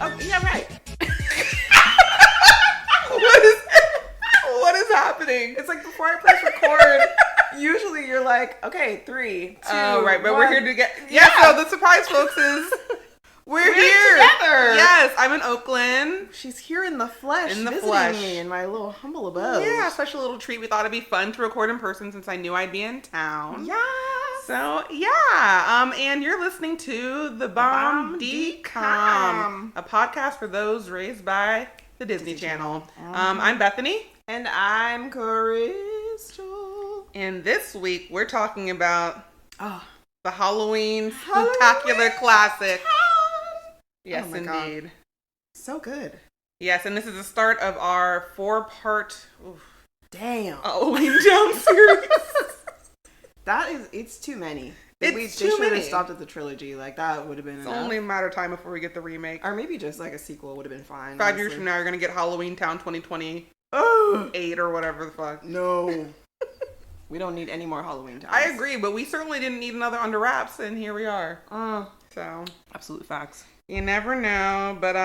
Oh, yeah, right. What is happening? It's like before I press record, usually you're like, okay, 3, 2, Oh, right, but 1. we're here to get... Yeah, so the surprise, folks, is we're here. Together. Yes, I'm in Oakland. She's here in the flesh, In the visiting flesh. me in my little humble abode. Yeah, special little treat. We thought it'd be fun to record in person since I knew I'd be in town. Yeah. So, yeah. And you're listeing to The Bomb Decom, a podcast for those raised by the Disney Channel. I'm Bethany. And I'm Crystal. And this week, we're talking about Oh, the Halloween spectacular classic. Yes, Oh my indeed. God. So good. Yes, and this is the start of our 4-part Damn. Halloweentown series. It's too many. It's They too should many. have stopped at the trilogy. Like, that would have been It's enough. only a matter of time before we get the remake. Or maybe just like a sequel would have been fine. 5 years from now, you're going to get Halloweentown 2028 Oh, or whatever the fuck. no. We don't need any more Halloween times. I agree, but we certainly didn't need another Under Wraps, and here we are. So, Absolute facts. you never know. But,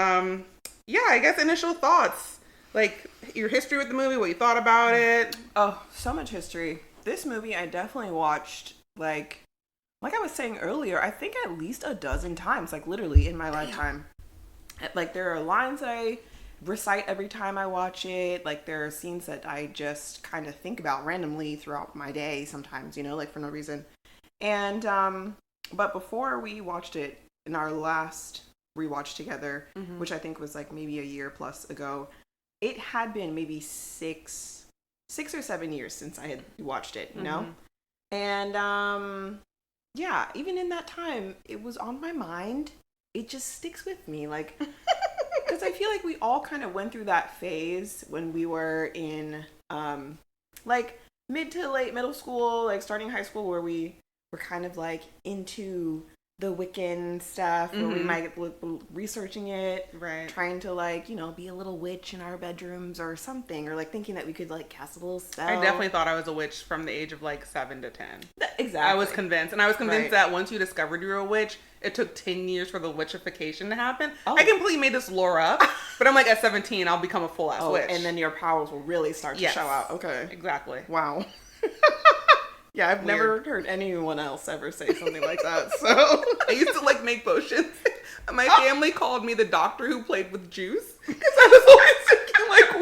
yeah, I guess initial thoughts. Like, your history with the movie, what you thought about it. Oh, so much history. This movie I definitely watched, like I was saying earlier, I think at least a dozen times, like literally in my lifetime. Like, there are lines that I recite every time I watch it. Like, there are scenes that I just kind of think about randomly throughout my day sometimes, like for no reason. And, but before we watched it in our last rewatch together, which I think was like maybe a year plus ago, it had been maybe 6 or 7 years since I had watched it, you know? And, yeah, even in that time, it was on my mind. It just sticks with me, like, because I feel like we all kind of went through that phase when we were in, like, mid to late middle school, like, starting high school, where we were kind of, like, into the Wiccan stuff, where we might look researching it, Right. trying to, like, be a little witch in our bedrooms or something, or, like, thinking that we could, like, cast a little spell. I definitely thought I was a witch from the age of, like, 7 to 10. Exactly. I was convinced. And I was convinced Right. that once you discovered you were a witch, it took 10 years for the witchification to happen. Oh. I completely made this lore up. But I'm like, at 17, I'll become a full-ass witch. And then your powers will really start to Yes. show out. Okay. Exactly. Wow. Yeah, I've Weird. never heard anyone else ever say something like that. So I used to, like, make potions. My family called me the doctor who played with juice. Because I was always thinking, like,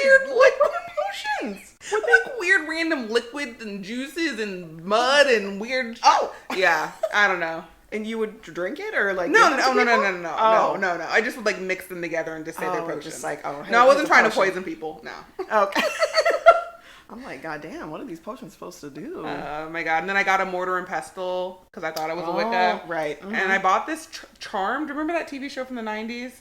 weird liquid potions. With, like, weird random liquids and juices and mud and weird... Oh! Yeah, I don't know. And you would drink it or like No. give it to people? Oh. I just would, like, mix them together and just say they're potions. just like, oh, hey, No, I wasn't here's a trying to potion. poison people. No. Okay. I'm like, God damn, what are these potions supposed to do? Oh my god. And then I got a mortar and pestle because I thought I was a Wicca. Right. And I bought this Charmed. Remember that TV show from the 90s?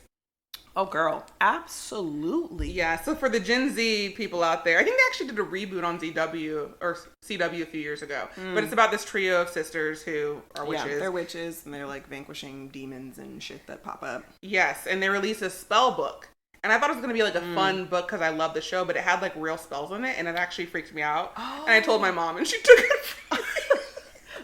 Oh, girl. Absolutely. Yeah, so for the Gen Z people out there, I think they actually did a reboot on ZW or CW a few years ago. But it's about this trio of sisters who are witches. Yeah, they're witches and they're like vanquishing demons and shit that pop up. Yes, and they released a spell book. And I thought it was going to be like a fun book because I love the show, but it had like real spells in it and it actually freaked me out. Oh. And I told my mom and she took it from me.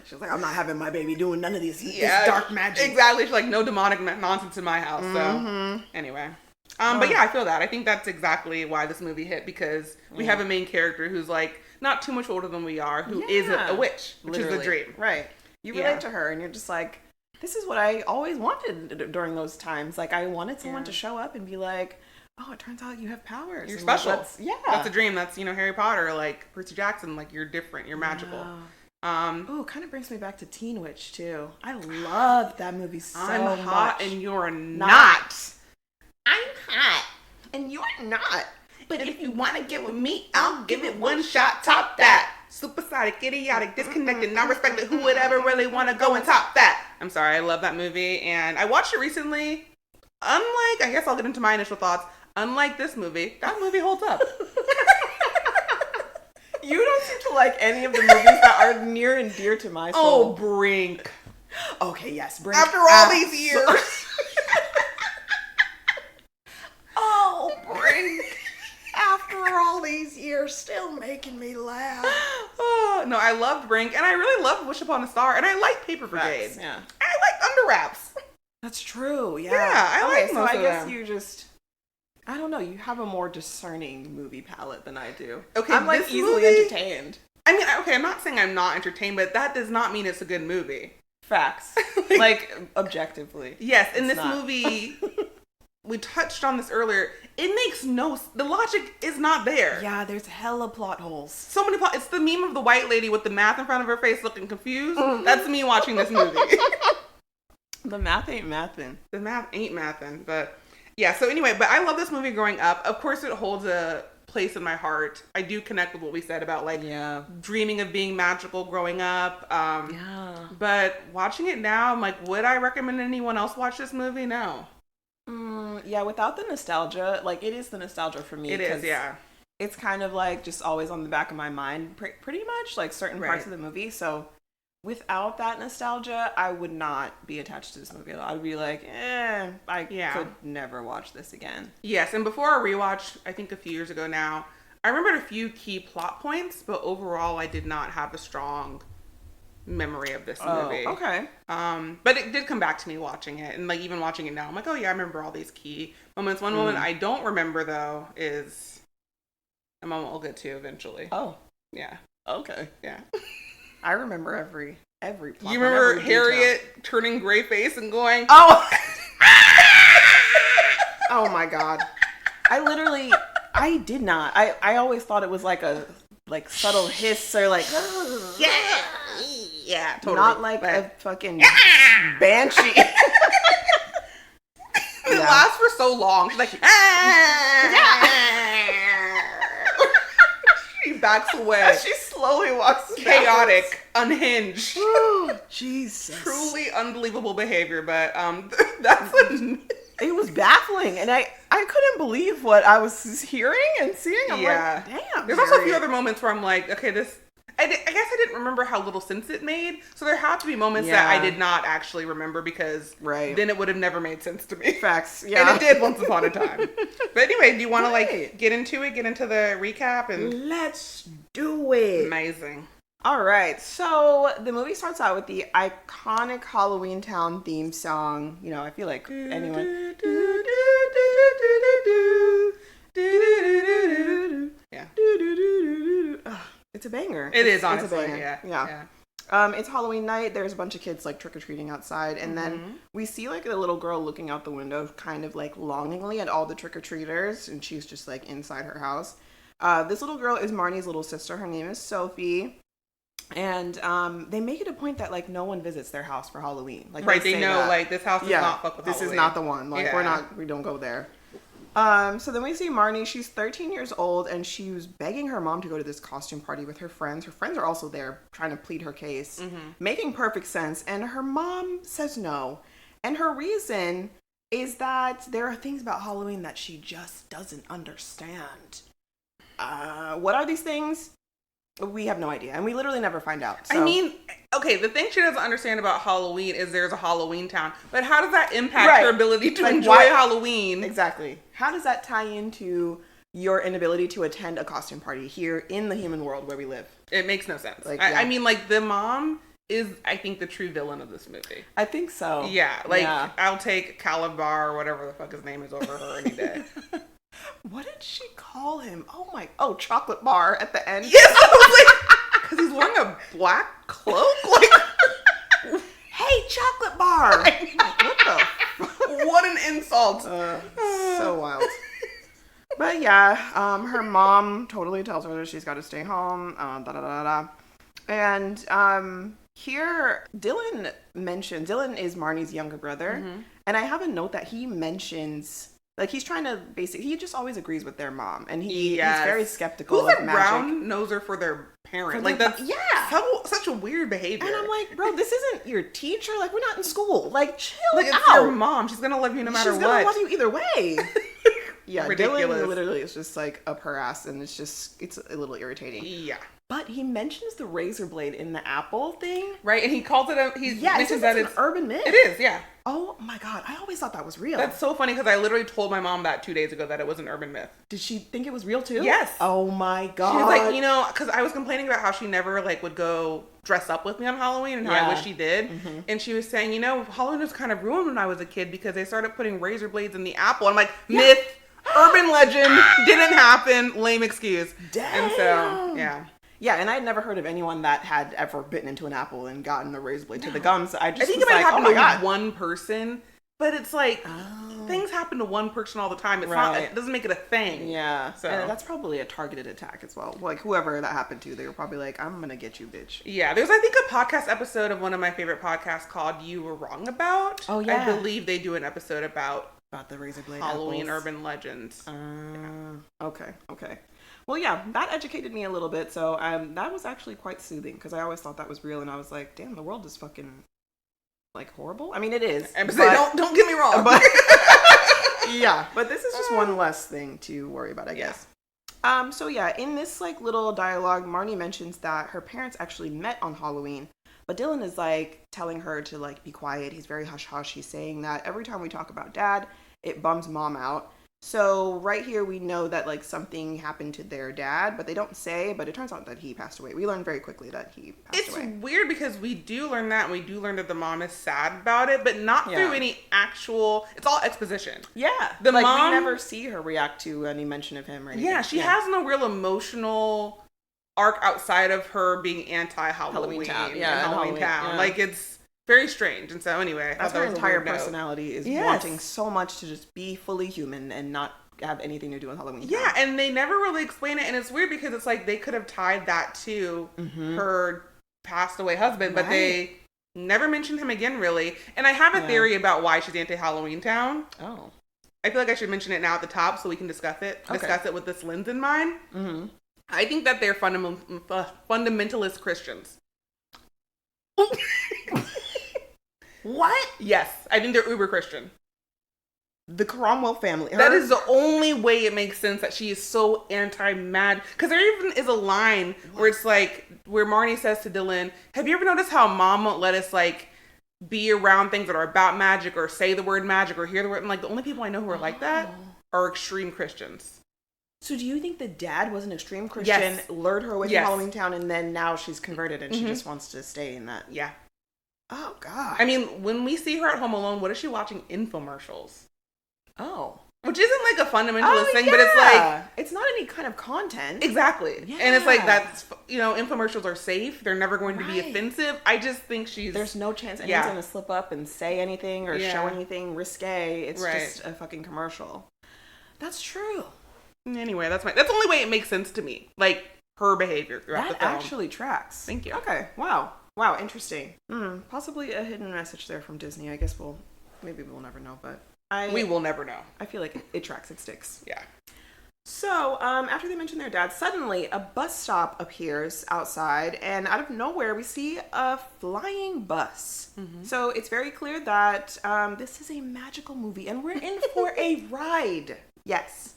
She was like, I'm not having my baby doing none of this dark magic. Exactly. She's like, no demonic nonsense in my house. So anyway. But yeah, I feel that. I think that's exactly why this movie hit because we have a main character who's like not too much older than we are, who is a witch, which is the dream. Right. You relate to her and you're just like, this is what I always wanted during those times. Like, I wanted someone to show up and be like, oh, it turns out you have powers. You're and special. Like, That's a dream. That's, Harry Potter, like Percy Jackson, like you're different. You're magical. Oh, kind of brings me back to Teen Witch too. I love that movie so much. I'm hot and you're not. I'm hot and you're not. But if you want to get with me, I'll give it one shot, top that. Supersonic, idiotic, disconnected, non-respected, who would ever really want to go and top that? I'm sorry, I love that movie, and I watched it recently. Unlike, I guess I'll get into my initial thoughts. Unlike this movie, that movie holds up. You don't seem to like any of the movies that are near and dear to my soul. Oh, Brink. Okay, yes, Brink. After all these years. Oh, Brink. After all these years, still making me laugh. Oh, no, I loved Brink, and I really loved Wish Upon a Star, and I like Paper Brigade. Yeah. And I like Under Wraps. That's true. Yeah. Yeah, I like most I of guess them. you just, I don't know. You have a more discerning movie palette than I do. Okay, I'm like this easily movie- entertained. I mean, okay, I'm not saying I'm not entertained, but that does not mean it's a good movie. Facts. Like objectively. Yes, in It's this not. movie, we touched on this earlier. It makes the logic is not there. Yeah, there's hella plot holes. So many it's the meme of the white lady with the math in front of her face looking confused. That's me watching this movie. The math ain't mathin'. The math ain't mathin', but yeah, so anyway, but I love this movie growing up. Of course, it holds a place in my heart. I do connect with what we said about like dreaming of being magical growing up. But watching it now, I'm like, would I recommend anyone else watch this movie? No. Yeah, without the nostalgia, like it is the nostalgia for me. It is, yeah. It's kind of like just always on the back of my mind, pretty much like certain parts of the movie. So without that nostalgia, I would not be attached to this movie at all. I would be like, I could never watch this again. Yes, and before our rewatch, I think a few years ago now, I remembered a few key plot points, but overall I did not have a strong memory of this movie. Okay. But it did come back to me watching it, and like even watching it now, I'm like, oh yeah, I remember all these key moments. One moment I don't remember though is a moment we'll get to eventually. Oh. Yeah. Okay. Yeah. I remember every plot. You remember Harriet turning gray face and going, oh. Oh my god. I did not. I always thought it was like a subtle hiss or like yeah, totally. not like a fucking banshee. It lasts for so long. She's like, she backs away. She slowly walks chaotic, unhinged. Jesus. Truly unbelievable behavior, but that's it was baffling, and I couldn't believe what I was hearing and seeing. I'm like, damn. There's also a few other moments where I'm like, okay, I guess I didn't remember how little sense it made. So there had to be moments that I did not actually remember because then it would have never made sense to me. Facts. Yeah. And it did once upon a time. But anyway, do you want to like get into the recap? And let's do it. Amazing. All right. So the movie starts out with the iconic Halloweentown theme song. You know, I feel like anyone. Yeah. It's a banger. It is, honestly. It's a banger. Yeah. It's Halloween night. There's a bunch of kids like trick-or-treating outside. And then we see like a little girl looking out the window kind of like longingly at all the trick-or-treaters. And she's just like inside her house. This little girl is Marnie's little sister. Her name is Sophie. And they make it a point that like no one visits their house for Halloween. Like they know that. Like this house does not fuck with this Halloween. Is not the one. Like we don't go there. So then we see Marnie. She's 13 years old, and she was begging her mom to go to this costume party with her friends. Her friends are also there trying to plead her case, making perfect sense. And her mom says no. And her reason is that there are things about Halloween that she just doesn't understand. What are these things? We have no idea, and we literally never find out. So. I mean, okay, the thing she doesn't understand about Halloween is there's a Halloweentown, but how does that impact her ability to enjoy Halloween? Exactly. How does that tie into your inability to attend a costume party here in the human world where we live? It makes no sense. I mean, like, the mom is, I think, the true villain of this movie. I think so. Yeah, I'll take Calabar or whatever the fuck his name is over her any day. What did she call him? Oh, chocolate bar at the end. Yes, I was like, because he's wearing a black cloak. Like, hey, chocolate bar. Like, what the? What an insult. So wild. But yeah, her mom totally tells her that she's got to stay home. And here, Dylan is Marnie's younger brother, and I have a note that he mentions. Like, he's trying to he just always agrees with their mom. And he's very skeptical Who's of a magic. brown noser for their parent? Like, that's such a weird behavior. And I'm like, bro, this isn't your teacher. Like, we're not in school. Like, chill out. It's your mom. She's going to love you no matter what. She's going to love you either way. Yeah, ridiculous. Dylan literally is just, like, up her ass. And it's a little irritating. Yeah. But he mentions the razor blade in the apple thing. Right, and he calls it he mentions that it's an urban myth. It is, yeah. Oh my god, I always thought that was real. That's so funny because I literally told my mom that 2 days ago that it was an urban myth. Did she think it was real too? Yes. Oh my God. She was like, you know, because I was complaining about how she never like would go dress up with me on Halloween and how I wish she did. Mm-hmm. And she was saying, you know, Halloween was kind of ruined when I was a kid because they started putting razor blades in the apple. I'm like, myth, urban legend, didn't happen, lame excuse. Damn. And so, yeah. Yeah, and I'd never heard of anyone that had ever bitten into an apple and gotten a razor blade to the gums. I think it might happen to one person, but it's like things happen to one person all the time. It's not. It doesn't make it a thing. Yeah, so and that's probably a targeted attack as well. Like whoever that happened to, they were probably like, "I'm gonna get you, bitch." Yeah, there's I think a podcast episode of one of my favorite podcasts called "You Were Wrong About." Oh yeah, I believe they do an episode about the razor blade Halloween apples. urban legends. Okay. Well, yeah, that educated me a little bit, so that was actually quite soothing, because I always thought that was real, and I was like, damn, the world is fucking, like, horrible? I mean, it is. But don't get me wrong. But, yeah, but this is just one less thing to worry about, I guess. So yeah, in this, like, little dialogue, Marnie mentions that her parents actually met on Halloween, but Dylan is, like, telling her to, like, be quiet. He's very hush-hush. He's saying that every time we talk about Dad, it bums Mom out. So right here we know that like something happened to their dad, but they don't say, but it turns out that he passed away. We learned very quickly that he passed away. It's weird because we do learn that, and we do learn that the mom is sad about it, but not through any actual, it's all exposition. Yeah. The mom, we never see her react to any mention of him or anything. Yeah, she has no real emotional arc outside of her being anti-Halloween. Halloweentown. Halloweentown. Yeah. Like it's very strange. And so anyway, that's her entire personality is wanting so much to just be fully human and not have anything to do with Halloween. Yeah, and they never really explain it, and it's weird because it's like they could have tied that to her passed away husband, but they never mentioned him again really. And I have a theory about why she's anti-Halloweentown. Oh. I feel like I should mention it now at the top so we can discuss it. Discuss it with this lens in mind. Mm-hmm. I think that they're fundamentalist Christians. What? Yes, I think they're uber Christian. The Cromwell family. That is the only way it makes sense that she is so anti-mad. Because there even is a line where it's like, where Marnie says to Dylan, have you ever noticed how Mom won't let us like be around things that are about magic or say the word magic or hear the word? And like the only people I know who are like that are extreme Christians. So do you think the dad was an extreme Christian, lured her away from Halloweentown, and then now she's converted and she just wants to stay in that? Yeah. Oh, God. I mean, when we see her at home alone, what is she watching? Infomercials. Oh. Which isn't like a fundamentalist thing, but it's like... It's not any kind of content. Exactly. Yeah. And it's like, that's, you know, infomercials are safe. They're never going to be offensive. I just think there's no chance anyone's going to slip up and say anything or show anything risque. It's just a fucking commercial. That's true. Anyway, that's the only way it makes sense to me. Like, her behavior throughout the film. That actually tracks. Thank you. Okay. Wow, interesting. Possibly a hidden message there from Disney. I guess maybe we'll never know, but we will never know. I feel like it tracks, it sticks. Yeah. So, after they mention their dad, suddenly a bus stop appears outside, and out of nowhere we see a flying bus. Mm-hmm. So it's very clear that this is a magical movie, and we're in for a ride. Yes.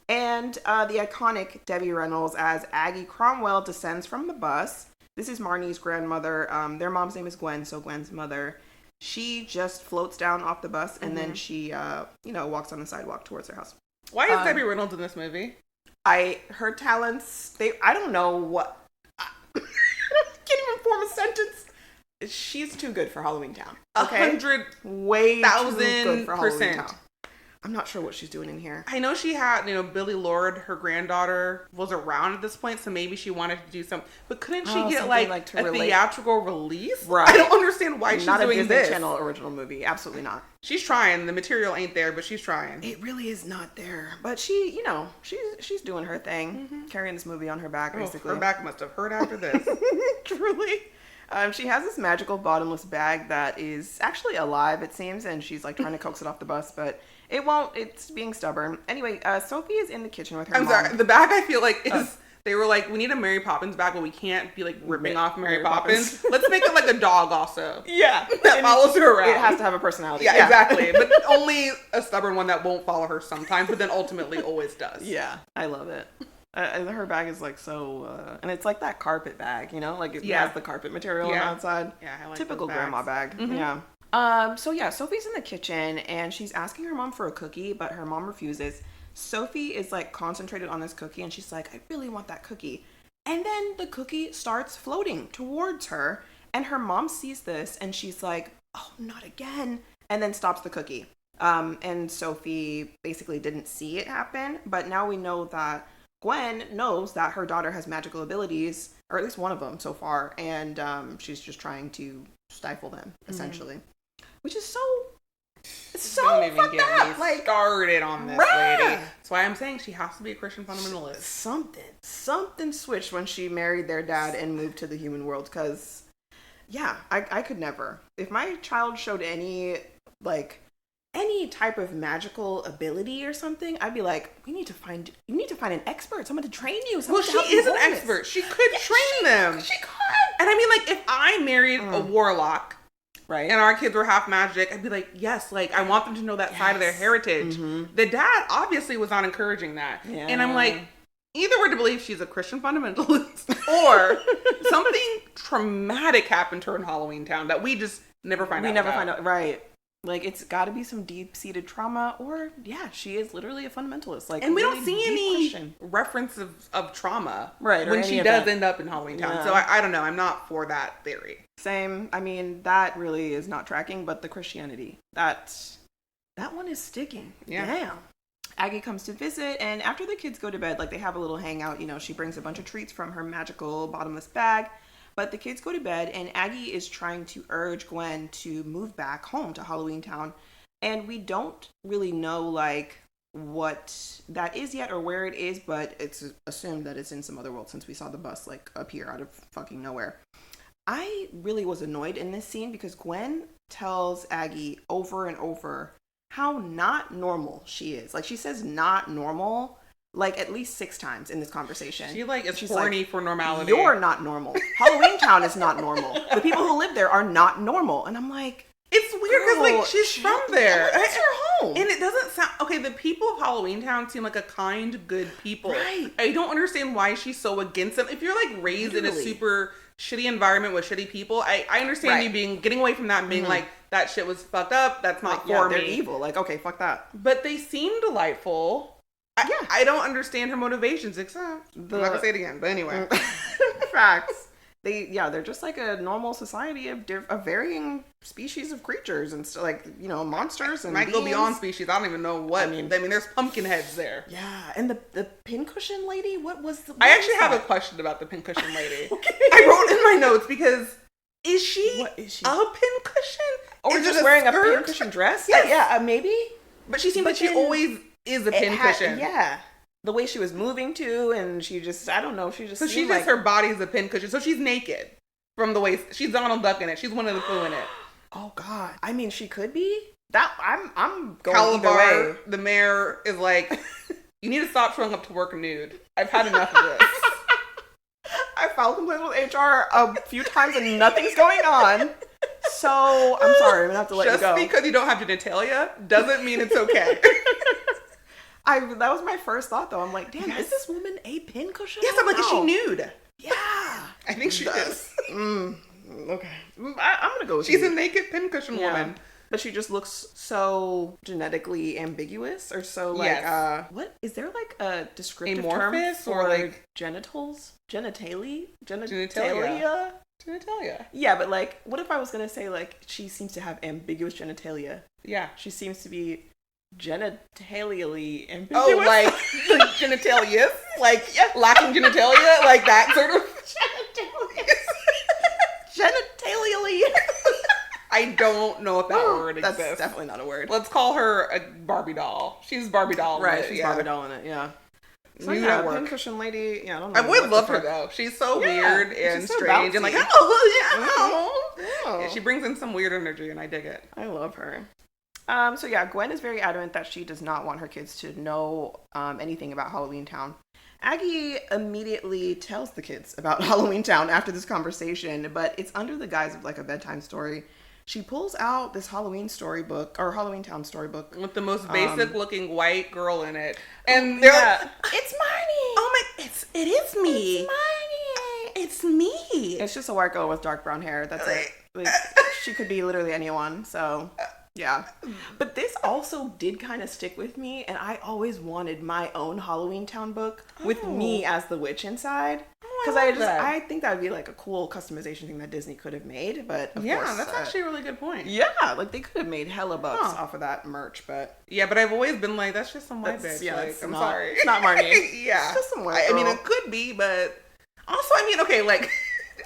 And the iconic Debbie Reynolds as Aggie Cromwell descends from the bus. This is Marnie's grandmother. Their mom's name is Gwen, so Gwen's mother. She just floats down off the bus, and then she, walks on the sidewalk towards her house. Why is Debbie Reynolds in this movie? Her talents, I don't know what. I can't even form a sentence. She's too good for Halloweentown. Okay? 100,000 good for Halloweentown. I'm not sure what she's doing in here. I know she had, Billy Lord, her granddaughter, was around at this point, so maybe she wanted to do something. But couldn't she get a theatrical release? Right. I don't understand why she's doing this. Not a Disney Channel original movie. Absolutely not. She's trying. The material ain't there, but she's trying. It really is not there. But she's doing her thing, carrying this movie on her back, basically. Her back must have hurt after this. Truly. She has this magical bottomless bag that is actually alive, it seems, and she's like trying to coax it off the bus, but it won't. It's being stubborn. Anyway, Sophie is in the kitchen with her mom. I'm sorry. The bag, I feel like, is... They were like, we need a Mary Poppins bag, but we can't be like ripping off Mary Poppins. Let's make it like a dog also. Yeah. That follows her around. It has to have a personality. Yeah, exactly. But only a stubborn one that won't follow her sometimes, but then ultimately always does. Yeah. I love it. Her bag is like so, and it's like that carpet bag, like it has the carpet material on the outside. Yeah, I like typical grandma bag. Mm-hmm. Yeah. So yeah, Sophie's in the kitchen and she's asking her mom for a cookie, but her mom refuses. Sophie is like concentrated on this cookie and she's like, I really want that cookie. And then the cookie starts floating towards her and her mom sees this and she's like, oh, not again. And then stops the cookie. And Sophie basically didn't see it happen, but now we know that Gwen knows that her daughter has magical abilities, or at least one of them so far, and she's just trying to stifle them, essentially. Which is Don't even fucked get up. me started on this lady. That's why I'm saying she has to be a Christian fundamentalist. Something switched when she married their dad and moved to the human world, because, yeah, I could never. If my child showed any type of magical ability or something, I'd be like, you need to find an expert, someone to train you. Well, she is an expert. She could train them. She could. And I mean, like, if I married a warlock, right, and our kids were half magic, I'd be like, yes, like, I want them to know that side of their heritage. Mm-hmm. The dad obviously was not encouraging that. Yeah. And I'm like, either we're to believe she's a Christian fundamentalist or something traumatic happened to her in Halloweentown that we just never find out. We never find out. Right. Like, it's got to be some deep-seated trauma, or, yeah, she is literally a fundamentalist. Like, and we really don't see any reference of trauma, right, when she does end up in Halloweentown. Yeah. So I don't know. I'm not for that theory. Same. I mean, that really is not tracking, but the Christianity, that one is sticking. Yeah. Damn. Aggie comes to visit, and after the kids go to bed, like, they have a little hangout. You know, she brings a bunch of treats from her magical bottomless bag. But the kids go to bed, and Aggie is trying to urge Gwen to move back home to Halloweentown. And we don't really know, like, what that is yet or where it is, but it's assumed that it's in some other world since we saw the bus, like, appear out of fucking nowhere. I really was annoyed in this scene because Gwen tells Aggie over and over how not normal she is. Like, she says not normal like at least 6 times in this conversation. She like is horny for normality. You're not normal. Halloweentown is not normal. The people who live there are not normal. And I'm like, it's weird because like she's from there. It's her home. And it doesn't sound okay. The people of Halloweentown seem like a kind, good people. Right. I don't understand why she's so against them. If you're like raised in a super shitty environment with shitty people, I understand you getting away from that and being like, that shit was fucked up. That's not for me. They're evil. Like, okay, fuck that. But they seem delightful. I don't understand her motivations except I'm not gonna say it again, but anyway. Facts. They're just like a normal society of varying species of creatures and stuff, like, you know, monsters and might go beyond species. I don't even know what. I mean, there's pumpkin heads there. Yeah, and the pincushion lady. What I actually have a question about the pincushion lady. Okay. I wrote in my notes because is she a pincushion? Or just wearing a pincushion dress? Yes. Yeah, maybe. But she seems like she always is a pincushion. Yeah. The way she was moving too, and she just, I don't know, she just. So she just, her body's a pincushion. So she's naked from the waist. She's Donald Duck in it. She's one of the Pooh in it. Oh God. I mean, she could be. I'm going Calabar, either way. The mayor is like, you need to stop showing up to work nude. I've had enough of this. I filed complaints with HR a few times and nothing's going on. So I'm sorry, I'm gonna have to let you go. Just because you don't have genitalia doesn't mean it's okay. That was my first thought though. I'm like, damn, is this woman a pincushion? Yes, I'm like, is she nude? Yeah, I think she is. Okay, I'm gonna go with she's a naked pincushion woman. But she just looks so genetically ambiguous, or so like, what is there like a descriptive term for like genitals? Genitalia? Yeah, but like, what if I was gonna say like she seems to have ambiguous genitalia? Yeah, she seems to be genitalially ambiguous. Oh, like genitalia, like lacking genitalia, like that sort of genitalially. I don't know if that word exists. That's definitely not a word. Let's call her a Barbie doll. She's Barbie doll, right? She's Barbie doll in it. Yeah. So pincushion lady. Yeah, I don't know. I would love her though. She's so weird and so strange and like, yeah, she brings in some weird energy and I dig it. I love her. So yeah, Gwen is very adamant that she does not want her kids to know anything about Halloweentown. Aggie immediately tells the kids about Halloweentown after this conversation, but it's under the guise of like a bedtime story. She pulls out this Halloweentown storybook with the most basic looking white girl in it, and they're like, "It's Marnie! Oh my, it is me! It's Marnie! It's me!" It's just a white girl with dark brown hair. That's it. Like, She could be literally anyone. So, yeah. But this also did kind of stick with me, and I always wanted my own Halloweentown book with me as the witch inside. Because I think that would be like a cool customization thing that Disney could have made, but of course, that's actually a really good point. Yeah, like they could have made hella bucks off of that merch, but but I've always been like, that's just some white bitch. Yeah, like, I'm not, sorry, it's not Marnie. Yeah, it's just some white girl. I mean, it could be, but also, I mean, okay, like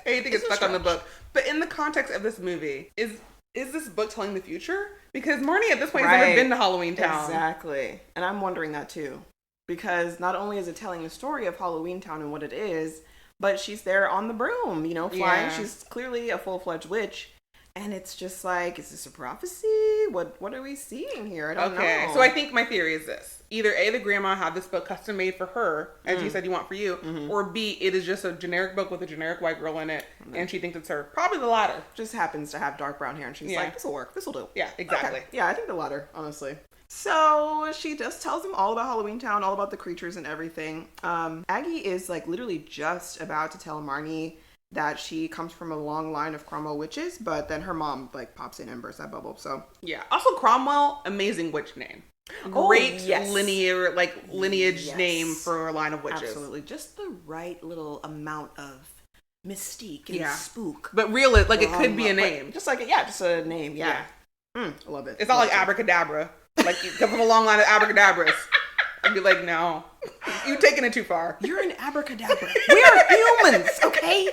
anything gets stuck on the book, but in the context of this movie, is this book telling the future? Because Marnie at this point has never been to Halloweentown. Exactly, and I'm wondering that too, because not only is it telling the story of Halloweentown and what it is, but she's there on the broom, flying. Yeah. She's clearly a full-fledged witch. And it's just like, is this a prophecy? What are we seeing here? I don't know. Okay, so I think my theory is this. Either A, the grandma had this book custom made for her, as you said you want for you, or B, it is just a generic book with a generic white girl in it, and she thinks it's her. Probably the latter. Just happens to have dark brown hair, and she's like, this will work. This will do. Yeah, exactly. Okay. Yeah, I think the latter, honestly. So she just tells them all about Halloweentown, all about the creatures and everything. Aggie is like literally just about to tell Marnie that she comes from a long line of Cromwell witches, but then her mom like pops in and bursts that bubble. So yeah. Also Cromwell, amazing witch name. Great lineage name for a line of witches. Absolutely. Just the right little amount of mystique and spook. But real, like it could be a name. Just like just a name. Yeah. I love it. It's not like abracadabra. Like you come from a long line of abracadabras. I'd be like, no, you've taken it too far. You're an abracadabra. We are humans, okay?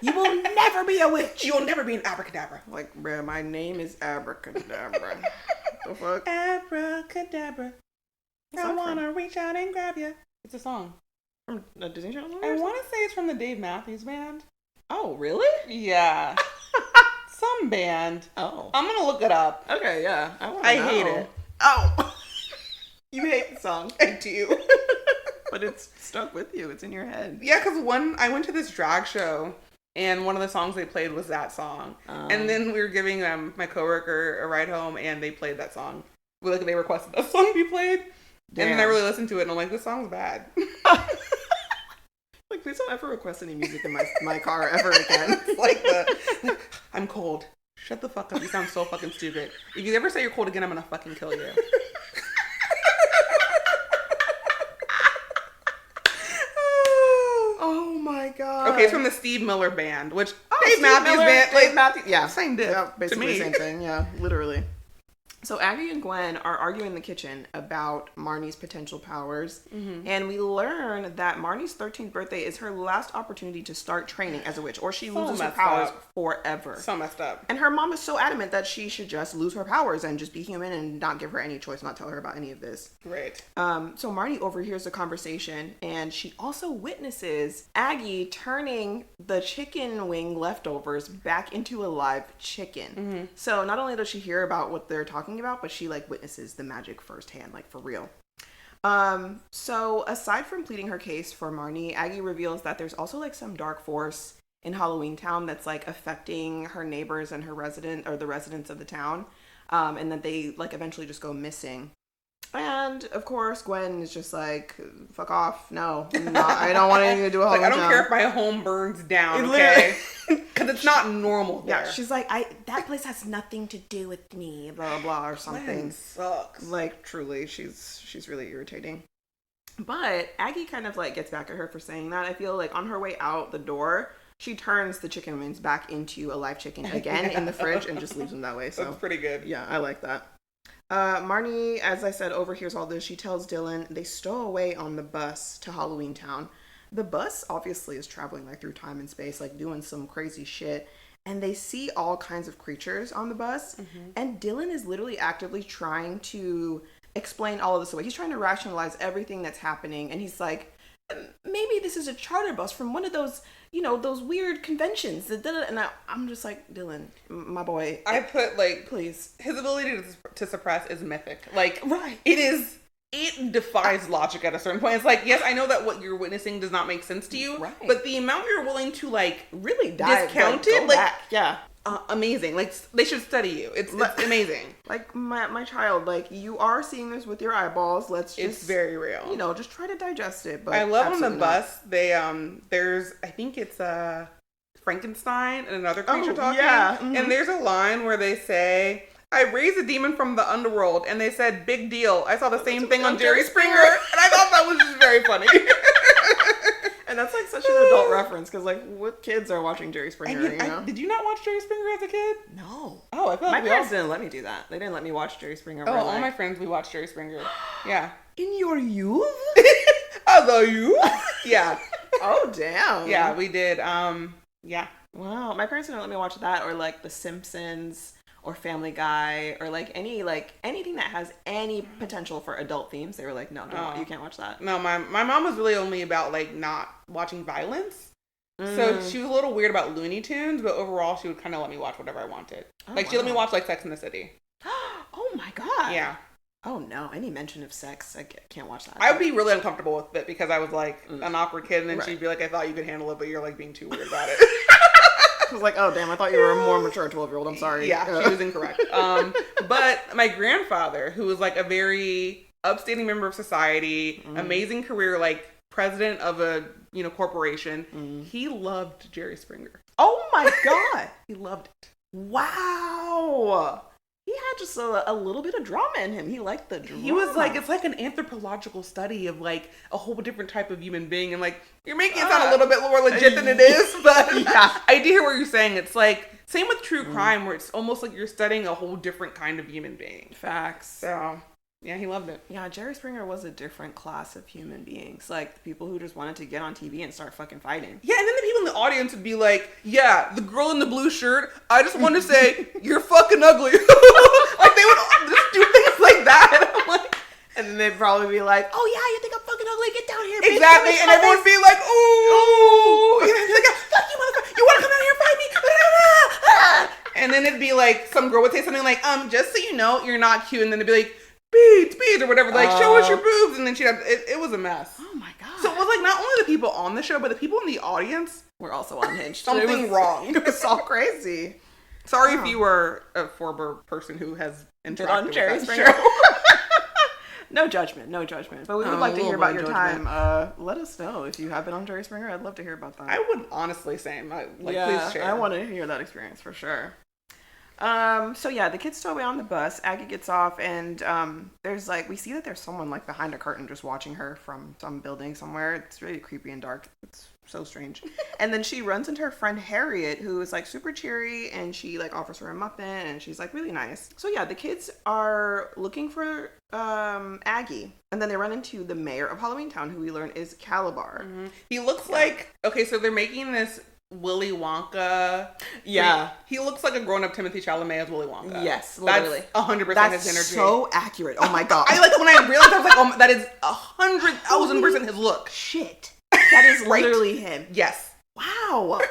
You will never be a witch. You'll never be an abracadabra. Like, bruh, my name is Abracadabra. The fuck? Abracadabra. I wanna reach out and grab you. It's a song. From a Disney Channel? I want to say it's from the Dave Matthews Band. Oh, really? Yeah. Some band. Oh. I'm gonna look it up. Okay, yeah. I hate it. Oh. You hate the song. I do. But it's stuck with you. It's in your head. Yeah, because I went to this drag show, and one of the songs they played was that song. And then we were giving my coworker a ride home, and they played that song. Like they requested that song be played. Damn. And then I really listened to it, and I'm like, this song's bad. Like, please don't ever request any music in my car ever again. like, I'm cold. Shut the fuck up. You sound so fucking stupid. If you ever say you're cold again, I'm gonna fucking kill you. Oh my god. Okay, it's from the Steve Miller Band, which Dave Matthews Band. Dave Matthews, yeah. Same diff. Yeah, basically to me. the same thing, yeah, literally. So Aggie and Gwen are arguing in the kitchen about Marnie's potential powers, and we learn that Marnie's 13th birthday is her last opportunity to start training as a witch, or she loses her powers forever. So messed up. And her mom is so adamant that she should just lose her powers and just be human and not give her any choice, not tell her about any of this. Right. So Marnie overhears the conversation, and she also witnesses Aggie turning the chicken wing leftovers back into a live chicken. So not only does she hear about what they're talking about, but she like witnesses the magic firsthand, like for real. So aside from pleading her case for Marnie, Aggie reveals that there's also like some dark force in Halloweentown that's like affecting her neighbors and the residents of the town, and that they like eventually just go missing. And of course, Gwen is just like, "Fuck off! No, I don't want anything to do with Halloweentown. Like, I don't care if my home burns down, okay? Because it's not normal there." Yeah, she's like, that place has nothing to do with me, blah blah blah, or something. Gwen sucks. Like, truly, she's really irritating. But Aggie kind of like gets back at her for saying that. I feel like on her way out the door, she turns the chicken wings back into a live chicken again in the fridge and just leaves them that way. So that's pretty good. Yeah, I like that. Marnie, as I said, overhears all this. She tells Dylan they stow away on the bus to Halloweentown. The bus obviously is traveling like through time and space, like doing some crazy shit. And they see all kinds of creatures on the bus. And Dylan is literally actively trying to explain all of this away. He's trying to rationalize everything that's happening. And he's like, maybe this is a charter bus from one of those, those weird conventions. And I'm just like, Dylan, my boy. I put like, please. His ability to suppress is mythic. Like, right. It defies logic at a certain point. It's like, yes, I know that what you're witnessing does not make sense to you, right. But the amount you're willing to like really discount it, like, yeah. Amazing. Like, they should study you. It's amazing. Like, my child, like, you are seeing this with your eyeballs. It's very real. Just try to digest it. But I love on the bus, they, there's, I think it's Frankenstein and another creature talking. Yeah. Mm-hmm. And there's a line where they say, I raised a demon from the underworld, and they said, big deal. I saw the same thing on Jerry Springer. And I thought that was just very funny. And that's like such an adult reference, because like, what kids are watching Jerry Springer, you know? Did you not watch Jerry Springer as a kid? No. Oh, I feel like my parents didn't let me do that. They didn't let me watch Jerry Springer. Oh, all my friends, we watched Jerry Springer. Yeah. In your youth? As a youth? Yeah. Oh, damn. Yeah, we did. Yeah. Wow. My parents didn't let me watch that, or like The Simpsons, or Family Guy, or like anything that has any potential for adult themes. They were like, no, you can't watch that. No, my mom was really only about like not watching violence. So she was a little weird about Looney Tunes, but overall she would kind of let me watch whatever I wanted. She let me watch like Sex and the City. Oh my god. Yeah. Oh no, any mention of sex, I can't watch that. I would be really uncomfortable with it because I was like an awkward kid, and then she'd be like, I thought you could handle it, but you're like being too weird about it. I was like, oh damn, I thought you were a more mature 12-year-old. I'm sorry. Yeah, she was incorrect. But my grandfather, who was like a very upstanding member of society, amazing career, like president of a corporation, he loved Jerry Springer. Oh my god, he loved it. Wow. He had just a little bit of drama in him. He liked the drama. He was like, it's like an anthropological study of like a whole different type of human being. And like, you're making it sound a little bit more legit than it is. But yeah, I do hear what you're saying. It's like, same with true crime, where it's almost like you're studying a whole different kind of human being. Facts. So, yeah, he loved it. Yeah, Jerry Springer was a different class of human beings. Like, the people who just wanted to get on TV and start fucking fighting. Yeah, and then the people in the audience would be like, yeah, the girl in the blue shirt, I just want to say, you're fucking ugly. Like, they would just do things like that. I'm like, and then they'd probably be like, oh yeah, you think I'm fucking ugly? Get down here, bitch. Exactly, and everyone would be like, ooh. He's like, fuck you, motherfucker. You want to come out here and fight me? And then it'd be like, some girl would say something like, just so you know, you're not cute. And then it'd be like, beads, or whatever. Like, show us your boobs. And then she'd have, it was a mess. Oh my god. So it was like, not only the people on the show, but the people in the audience were also unhinged. Something wrong. It was all crazy. Sorry if you were a former person who has interacted on Jerry with that Springer. show. No judgment. But we would like to hear about your time. Let us know if you have been on Jerry Springer. I'd love to hear about that. I would honestly say, please share. I want to hear that experience for sure. So yeah, the kids tow away on the bus. Aggie gets off, and there's like, we see that there's someone like behind a curtain just watching her from some building somewhere. It's really creepy and dark. It's so strange. And then she runs into her friend Harriet, who is like super cheery, and she like offers her a muffin, and she's like really nice. So yeah, the kids are looking for Aggie, and then they run into the mayor of Halloweentown, who we learn is Calabar. Mm-hmm. He looks like, okay, so they're making this Willy Wonka. Yeah. He looks like a grown-up Timothy Chalamet as Willy Wonka. Yes, literally. That's 100% That's his energy. so accurate. Oh my god. I like when I realized, I was like, oh, that is 100,000% his look. Shit. That is literally him. Yes. Wow.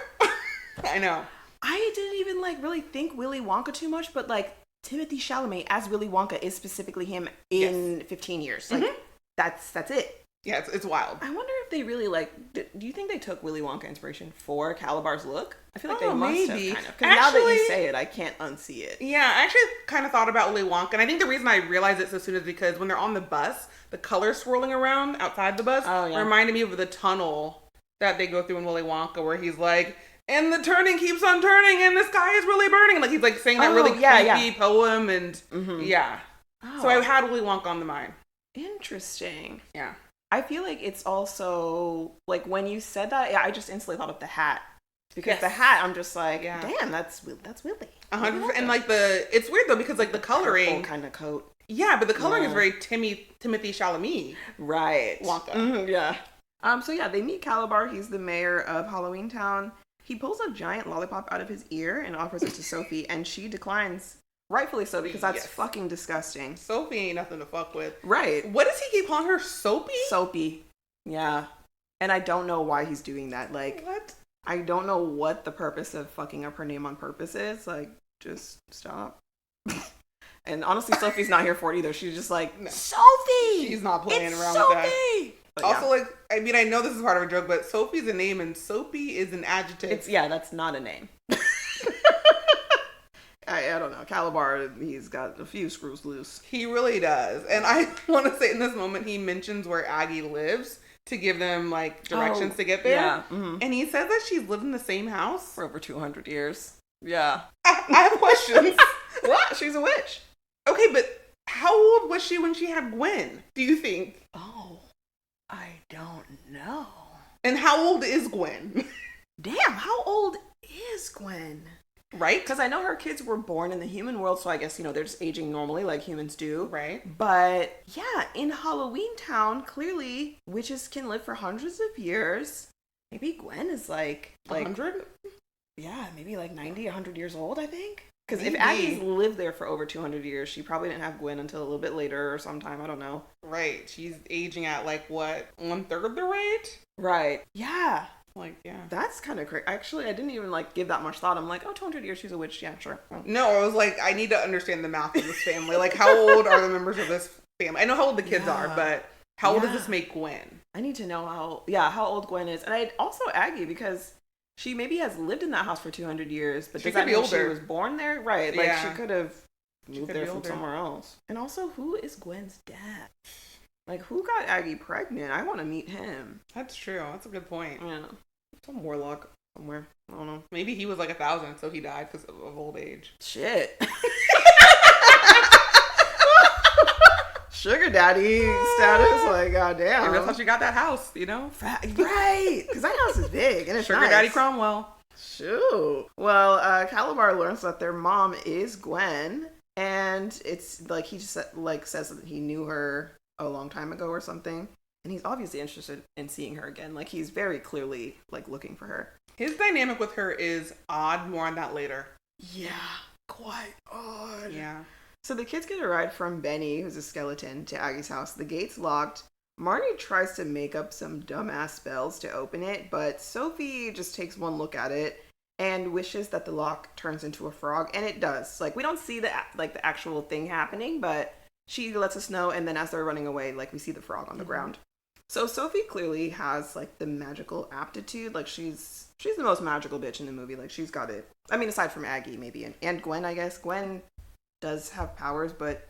I know. I didn't even like really think Willy Wonka too much, but like Timothy Chalamet as Willy Wonka is specifically him in 15 years. Like that's it. Yeah, it's wild. I wonder if they really like. Do you think they took Willy Wonka inspiration for Calabar's look? I feel like they must maybe. have kind of. Because now that you say it, I can't unsee it. Yeah, I actually kind of thought about Willy Wonka, and I think the reason I realized it so soon is because when they're on the bus, the colors swirling around outside the bus reminded me of the tunnel that they go through in Willy Wonka, where he's like, and the turning keeps on turning, and the sky is really burning. Like he's like saying that really creepy poem, and so I had Willy Wonka on the mind. Interesting. Yeah. I feel like it's also, like, when you said that, I just instantly thought of the hat. Because the hat, I'm just like, damn, that's Willy. 100%. And, like, it's weird, though, because, like, the coloring. Kind of coat. Yeah, but the coloring is very Timothy Chalamet. Right. Wonka. Mm-hmm, yeah. So, yeah, they meet Calabar. He's the mayor of Halloweentown. He pulls a giant lollipop out of his ear and offers it to Sophie, and she declines. Rightfully so, because that's fucking disgusting. Sophie ain't nothing to fuck with. Right. What does he keep calling her? Soapy? Soapy. Yeah. And I don't know why he's doing that. Like, what? I don't know what the purpose of fucking up her name on purpose is. Like, just stop. And honestly, Sophie's not here for it either. She's just like, no. Sophie! She's not playing around Sophie! with that. But also, like, I mean, I know this is part of a joke, but Sophie's a name and Soapy is an adjective. That's not a name. I don't know. Calabar, he's got a few screws loose. He really does. And I want to say in this moment, he mentions where Aggie lives. to give them like directions to get there. Yeah. Mm-hmm. And he says that she's lived in the same house For over 200 years. Yeah. I have questions. What? She's a witch. Okay, but how old was she when she had Gwen, do you think? Oh, I don't know. And how old is Gwen? Damn, how old is Gwen? Right? Because I know her kids were born in the human world, so I guess, they're just aging normally like humans do. Right. But yeah, in Halloweentown, clearly witches can live for hundreds of years. Maybe Gwen is like 100? yeah, maybe like 90, 100 years old, I think. Because if Maybe. Aggie's lived there for over 200 years, she probably didn't have Gwen until a little bit later or sometime. I don't know. Right. She's aging at like what, 1/3 the rate? Right. Yeah. Like, yeah. That's kind of crazy. Actually, I didn't even like give that much thought. I'm like, 200 years, she's a witch. Yeah, sure. No, I was like, I need to understand the math of this family. Like, how old are the members of this family? I know how old the kids are, but how old does this make Gwen? I need to know how old Gwen is. And I also Aggie, because she maybe has lived in that house for 200 years, but She does that could be mean older. she was born there? Right. Like, Yeah. she could have She moved could there be from older. somewhere else. And also, who is Gwen's dad? Like, who got Aggie pregnant? I want to meet him. That's true. That's a good point. Yeah. Some warlock somewhere. I don't know. Maybe he was like 1,000, so he died because of old age. Shit. Sugar daddy status, like, goddamn. And that's how she got that house, Right, because that house is big and it's Sugar nice. Daddy Cromwell. Shoot. Well, Calabar learns that their mom is Gwen, and it's like he just says that he knew her a long time ago or something, and he's obviously interested in seeing her again. Like, he's very clearly like looking for her. His dynamic with her is odd. More on that later. Yeah, quite odd. Yeah. So the kids get a ride from Benny, who's a skeleton, to Aggie's house. The gate's locked. Marnie tries to make up some dumbass spells to open it, but Sophie just takes one look at it and wishes that the lock turns into a frog, and it does. Like, we don't see the actual thing happening, but she lets us know, and then as they're running away, like, we see the frog on the ground. So Sophie clearly has like the magical aptitude. Like, she's the most magical bitch in the movie. Like, she's got it. I mean, aside from Aggie maybe, and Gwen, I guess. Gwen does have powers, but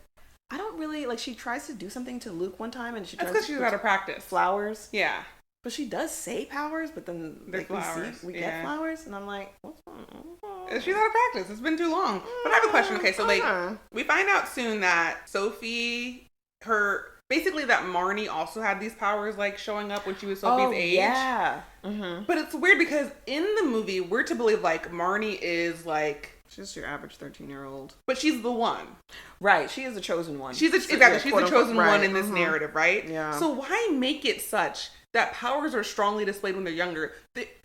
I don't really like. She tries to do something to Luke one time, and she That's tries because to she's out of practice. flowers. Yeah. But she does say powers, but then They're like, flowers, we yeah. get flowers, and I'm like, what's going on? She's out of practice. It's been too long. But I have a question. Okay, so like, Okay. we find out soon that Sophie, basically that Marnie also had these powers like showing up when she was Sophie's age. Yeah. Mm-hmm. But it's weird because in the movie, we're to believe like Marnie is like, She's your average 13-year-old. but she's the one. Right. She is the chosen one. She's the Yeah, chosen quote-unquote, one right. in this Mhm. narrative, right? Yeah. So why make it such that powers are strongly displayed when they're younger,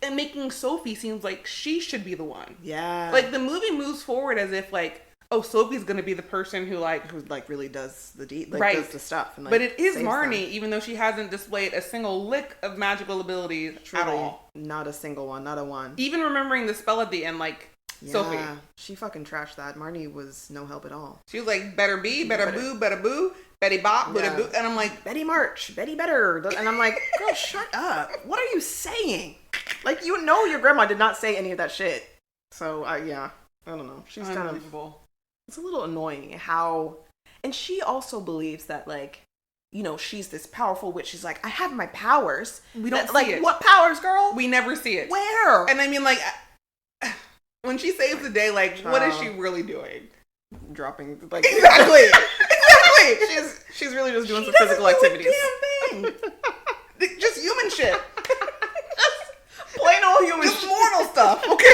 and making Sophie seems like she should be the one? Yeah. Like, the movie moves forward as if like, oh, Sophie's gonna be the person who like, who like really does the deed, like Right. does the stuff. And, like, but it is saves Marnie, them. even though she hasn't displayed a single lick of magical abilities at Truly, all. not a single one, not a one. Even remembering the spell at the end, like, Sophie. She fucking trashed that. Marnie was no help at all. She was like, better be, better boo, Betty bop, Yeah. boo. And I'm like, Betty March, Betty Better. And I'm like, girl, shut up. What are you saying? Like, you know your grandma did not say any of that shit. So, yeah, I don't know. She's kind of, unbelievable. it's a little annoying how, and she also believes that, like, she's this powerful witch. She's like, I have my powers. We don't see like, it. what powers, girl? We never see it. Where? And I mean, like, when she saves the day, like, what is she Child. really doing? Dropping, like, Exactly. Exactly. she's really just doing She some doesn't physical do a activities. damn thing. Just human shit. Plain old human Just mortal stuff, okay?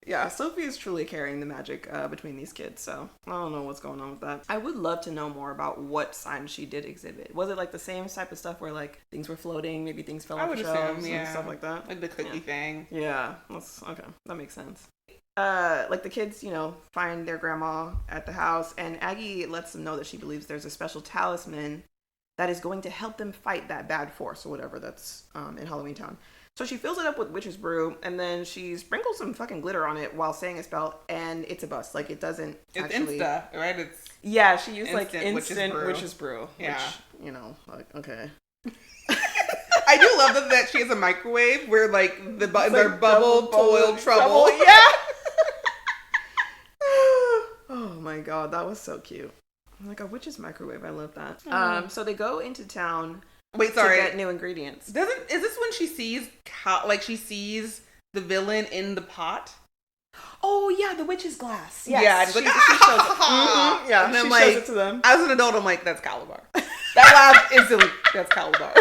Yeah, Sophie is truly carrying the magic between these kids, so I don't know what's going on with that. I would love to know more about what signs she did exhibit. Was it like the same type of stuff where like things were floating, maybe things fell I off would the assume, shelves yeah. and stuff like that? Like the cookie thing. Yeah, that's okay. That makes sense. Like the kids, find their grandma at the house, and Aggie lets them know that she believes there's a special talisman that is going to help them fight that bad force or whatever that's in Halloweentown. So she fills it up with witch's brew, and then she sprinkles some fucking glitter on it while saying a spell, and it's a bust. Like, it doesn't It's actually... Insta, right? It's Yeah, she used like Instant instant witch's witch's brew. brew. Yeah. Which, like, okay. I do love that she has a microwave where like they're bubble, double toil, trouble. Yeah. Oh my god, that was so cute. Like a witch's microwave. I love that. So they go into town Wait, sorry. To get new ingredients. Is this when she sees she sees the villain in the pot? Oh yeah, the witch's glass. Yes. Yeah, she, like, she shows it. Mm-hmm. Yeah, and then, she like, shows it to them. As an adult, I'm like, that's Calabar. That laugh instantly, that's Calabar.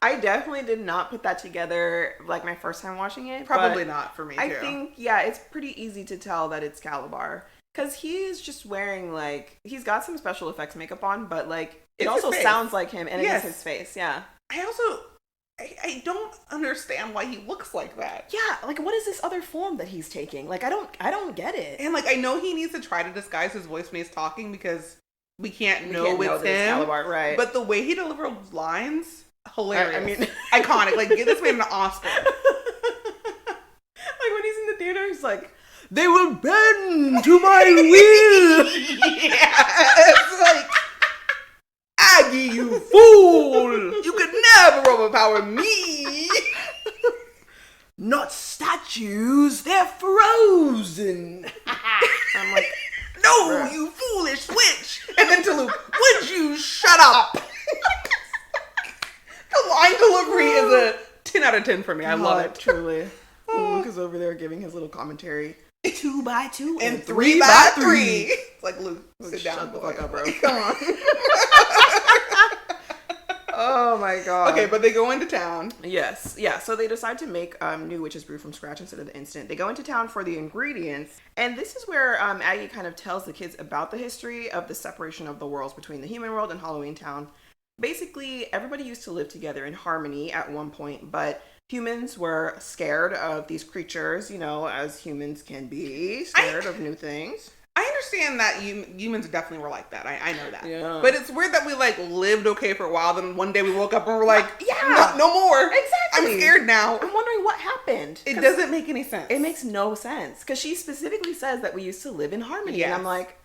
I definitely did not put that together like my first time watching it. Probably not for me too. I think, yeah, it's pretty easy to tell that it's Calabar. Because he is just wearing, like, he's got some special effects makeup on, but, like, it also sounds like him, and yes. it is his face, yeah. I don't understand why he looks like that. Yeah, like, what is this other form that he's taking? Like, I don't get it. And, like, I know he needs to try to disguise his voice when he's talking because we can't know it's him. Calabar, right. But the way he delivers lines, hilarious. I mean... iconic. Like, give this man an Oscar. Like, when he's in the theater, he's like, they will bend to my will. Yeah, it's like, Aggie, you fool! You could never overpower me. Not statues, they're frozen. I'm like, no, bruh. you foolish witch! And then to Luke, would you shut up? The line delivery is a 10 out of 10 for me. I love it. Truly. Luke is over there giving his little commentary. 2 by 2 and 3 by 3. It's like, Luke, sit down. Shut the fuck up, bro. Come on. Oh my god. Okay, but they go into town. Yes. Yeah, so they decide to make new witch's brew from scratch instead of the instant. They go into town for the ingredients. And this is where Aggie kind of tells the kids about the history of the separation of the worlds between the human world and Halloweentown. Basically, everybody used to live together in harmony at one point, but humans were scared of these creatures, you know, as humans can be, scared of new things. I understand that humans definitely were like that. I know that. Yeah. But it's weird that we, like, lived okay for a while, then one day we woke up and we're like, yeah, no more. Exactly. I'm scared now. I'm wondering what happened. It doesn't make any sense. It makes no sense. Because she specifically says that we used to live in harmony. Yes. And I'm like,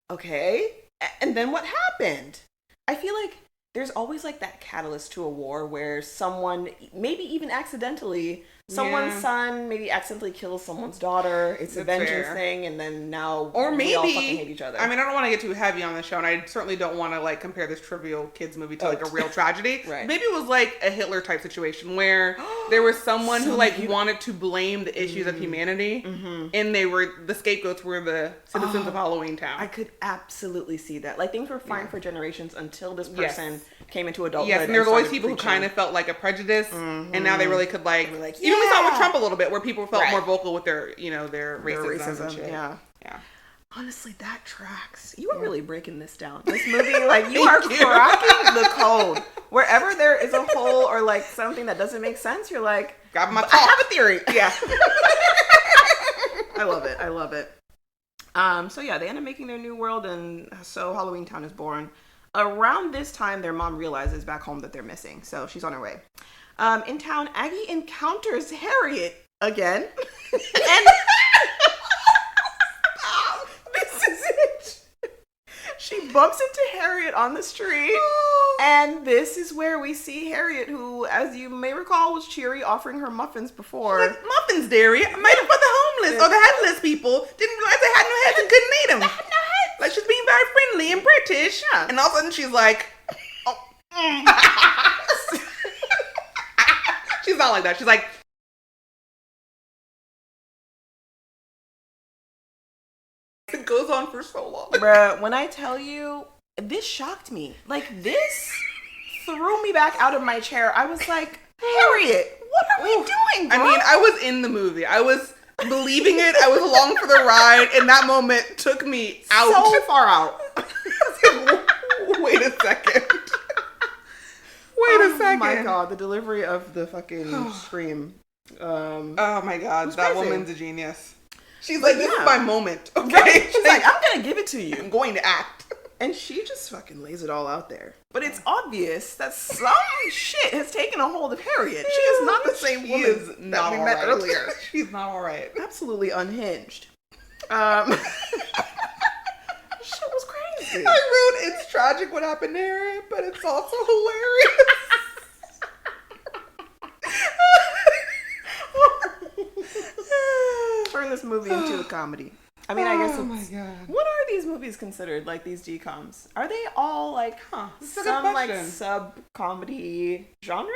okay. And then what happened? I feel like there's always, like, that catalyst to a war where someone, maybe even accidentally, someone's son maybe accidentally kills someone's daughter. It's a vengeance thing, and then now we all fucking hate each other. I mean, I don't want to get too heavy on the show, and I certainly don't want to, like, compare this trivial kids movie to, like, a real tragedy. Right. Maybe it was, like, a Hitler type situation where there was someone who, like, wanted to blame the issues of humanity, and the scapegoats were the citizens of Halloweentown. I could absolutely see that. Like, things were fine for generations until this person came into adulthood. Yes, and there's always people who kind of felt like a prejudice, and now they really could, like, even we saw with Trump a little bit, where people felt more vocal with their, you know, their racism and shit. Yeah. Yeah. Honestly, that tracks. You are really breaking this down. This movie, like, you are cracking the code. Wherever there is a hole or, like, something that doesn't make sense, you're like, grab my talk. I have a theory. Yeah. I love it. I love it. So yeah, they end up making their new world, and so Halloweentown is born. Around this time, their mom realizes back home that they're missing, so she's on her way. In town, Aggie encounters Harriet again. And this is it. She bumps into Harriet on the street. And this is where we see Harriet, who, as you may recall, was cheery, offering her muffins before. Like, muffins, dearie. Made it for the homeless or the headless people. Didn't realize they had no heads and couldn't eat them. They had no heads. Like, she's being very friendly and British. Yeah. And all of a sudden, she's like, she's not like that. She's like, it goes on for so long. Bruh, when I tell you, this shocked me. Like, this threw me back out of my chair. I was like, Harriet, what are we doing, bro? I mean, I was in the movie. I was believing it. I was along for the ride, and that moment took me out. So far out. Wait a second. Oh my god, the delivery of the fucking scream. Oh my god, that crazy. woman's a genius. She's like, this is my moment, okay? Right. She's like, I'm gonna give it to you. I'm going to act. And she just fucking lays it all out there. But it's obvious that some shit has taken a hold of Harriet. She is not the same woman that we met earlier. She's not alright. Absolutely unhinged. Shit was crazy. I wrote, it's tragic what happened to Harriet, but it's also hilarious. Turn this movie into a comedy. I mean, I guess Oh it's... my god. What are these movies considered, like, these DComs? Are they all, like, That's a good some, like, question. sub-comedy genre?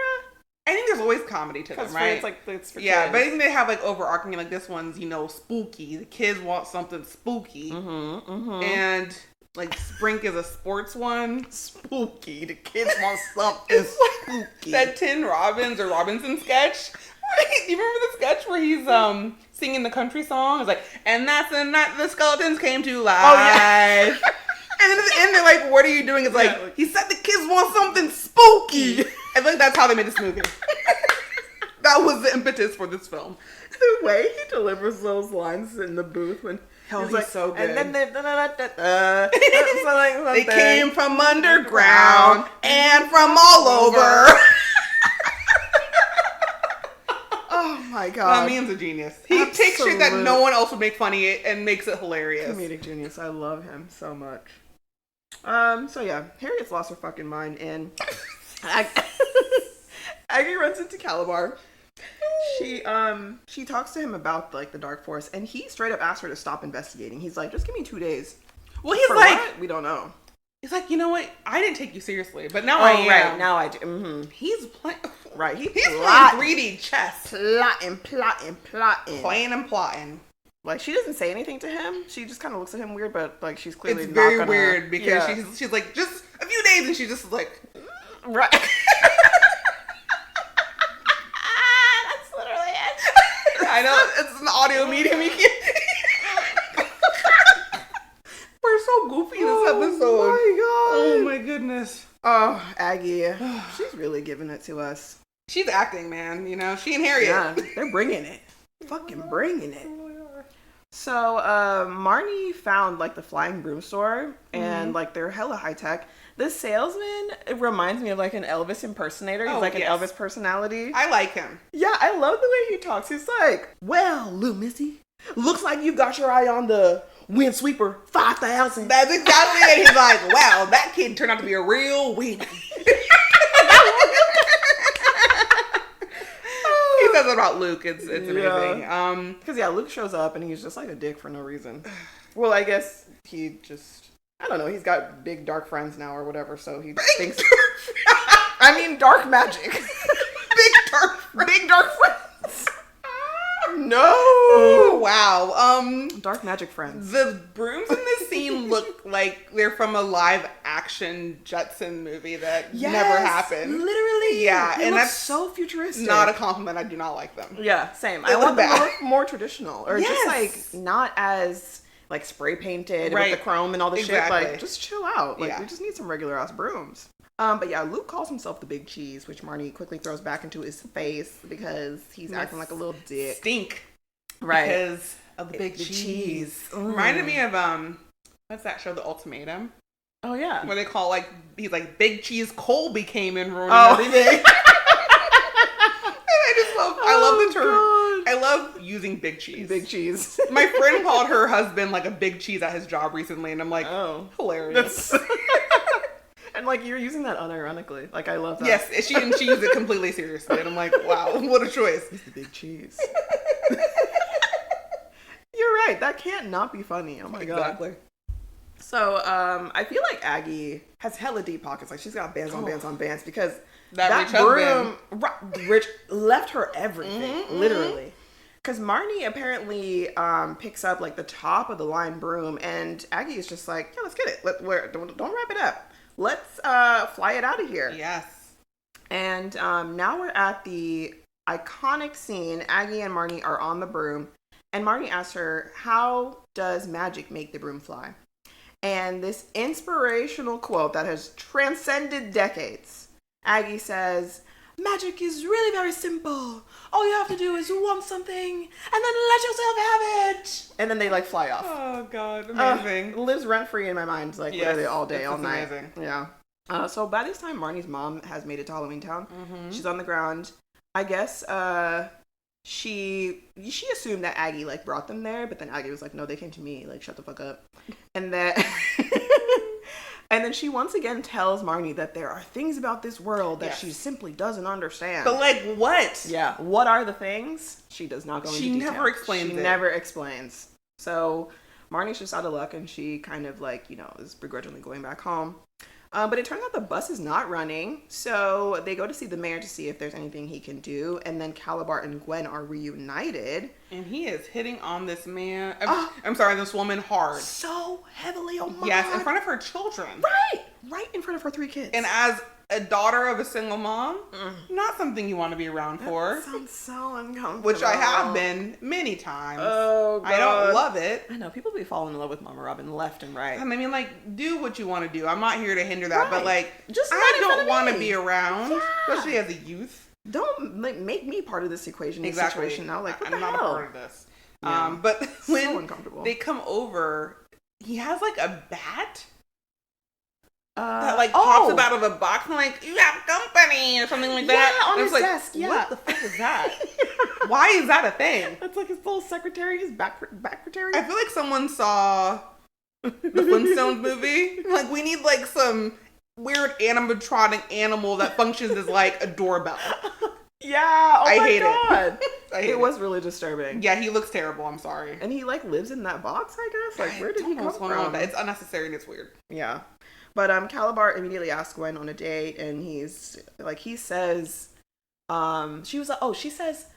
I think there's always comedy to them, right? It's for yeah, kids. but I think they have like overarching, like this one's, you know, spooky. The kids want something spooky. And like Sprink is a sports one. Spooky. The kids want something spooky. That Tin Robbins or Robinson sketch. Do you remember the sketch where he's singing the country song? It's like, and that's the night the skeletons came to life. Oh, yeah. And then at the end, they're like, what are you doing? It's like, he said the kids want something spooky. I feel like that's how they made this movie. That was the impetus for this film. The way he delivers those lines in the booth when He's like, so good. And then they they came from underground and from all over. Oh my god. That man's a genius. He takes shit that no one else would make funny and makes it hilarious. Comedic genius. I love him so much. So yeah, Harriet's lost her fucking mind and Aggie runs into Calabar. She talks to him about like the Dark Force and he straight up asks her to stop investigating. He's like, just give me 2 days. Well, he's For like, what? We don't know. He's like, you know what? I didn't take you seriously, but now I am. Right, now I do. Mm-hmm. He's playing. Right, He's plotting. playing 3D chess. Plotting. Playing and plotting. Like, she doesn't say anything to him. She just kind of looks at him weird, but, like, she's clearly It's not very gonna... weird because she's like, just a few days, and she's just like... Right. That's literally it. I know, it's an audio medium. You can't... We're so goofy in this episode. Oh, my God. Oh, my goodness. Oh, Aggie. She's really giving it to us. She's acting, man. You know, she and Harriet. Yeah, they're bringing it. Fucking bringing it. So, Marnie found, like, the flying broom store, and, like, they're hella high-tech. The salesman, it reminds me of, like, an Elvis impersonator. He's, like, an Elvis personality. I like him. Yeah, I love the way he talks. He's like, well, little missy, looks like you got your eye on the Windsweeper 5000. That's exactly it. He's like, wow, that kid turned out to be a real weenie. He says it about Luke. It's amazing. Because, yeah, Luke shows up and he's just like a dick for no reason. Well, I guess he just, I don't know, he's got big dark friends now or whatever, so he thinks, I mean, dark magic. Big dark friends. No. Wow. Dark magic friends. The brooms in this scene look like they're from a live action Jetson movie that never happened. Literally. Yeah. They and look that's so futuristic. not a compliment. I do not like them. Yeah, same. They I want them look to bad. look more traditional. Or just like not as like spray painted with the chrome and all the shit. Like just chill out. Like we just need some regular ass brooms. But yeah, Luke calls himself the Big Cheese, which Marnie quickly throws back into his face because he's acting like a little dick. Stink. Right. Because of the big cheese. Reminded me of, what's that show, The Ultimatum? Oh, yeah. Where they call, like, he's like, Big Cheese Colby came in ruining I everything. love the term. God. I love using big cheese. Big cheese. My friend called her husband, like, a big cheese at his job recently, and I'm like, hilarious. And, like, you're using that unironically. Like, I love that. Yes, she used it completely seriously. And I'm like, wow, what a choice. It's the big cheese. You're right. That can't not be funny. Oh, my God. Exactly. So, I feel like Aggie has hella deep pockets. Like, she's got bands on bands on bands because that broom Rich left her everything, literally. Because Marnie apparently picks up, like, the top of the line broom, and Aggie is just like, yeah, let's get it. Don't wrap it up. Let's fly it out of here. Yes. And now we're at the iconic scene. Aggie and Marnie are on the broom. And Marnie asks her, how does magic make the broom fly? And this inspirational quote that has transcended decades. Aggie says, magic is really very simple. All you have to do is want something and then let yourself have it. And then they like fly off. Oh God, amazing. Lives rent free in my mind, like literally all day, all night. Amazing. Yeah. So by this time, Marnie's mom has made it to Halloweentown. She's on the ground. I guess she assumed that Aggie like brought them there, but then Aggie was like, no, they came to me. Like, shut the fuck up. And that. And then she once again tells Marnie that there are things about this world that she simply doesn't understand. But like what? Yeah. What are the things? She does not go into detail. She never explains it. She never explains. So Marnie's just out of luck, and she kind of like, is begrudgingly going back home. But it turns out the bus is not running, so they go to see the mayor to see if there's anything he can do, and then Calabar and Gwen are reunited. And he is hitting on this man, this woman hard. So heavily, oh my Yes, God. in front of her children. Right in front of her 3 kids. And as a daughter of a single mom, not something you want to be around for. Sounds so uncomfortable. Which I have been many times. Oh, God. I don't love it. I know, people be falling in love with Mama Robin left and right. I mean, like, do what you want to do. I'm not here to hinder that, but like, just I don't want to be around, especially as a youth. Don't make me part of this equation, this situation now. Like, what I'm the hell? not a part of this. Yeah. But when so uncomfortable. they come over, he has like a bat that like pops up out of a box and like, you have company or something like that. Yeah, on his like, desk. Yeah. What the fuck is that? Why is that a thing? That's like his little secretary, his backretary. I feel like someone saw the Flintstones movie. Like, we need like some weird animatronic animal that functions as like a doorbell. Yeah, I hate it. I hate it was really disturbing. Yeah, he looks terrible. I'm sorry. And he like lives in that box, I guess. Like, where did he come from? It's unnecessary and it's weird. Yeah, but Calabar immediately asks Gwen on a date, and he says, she says,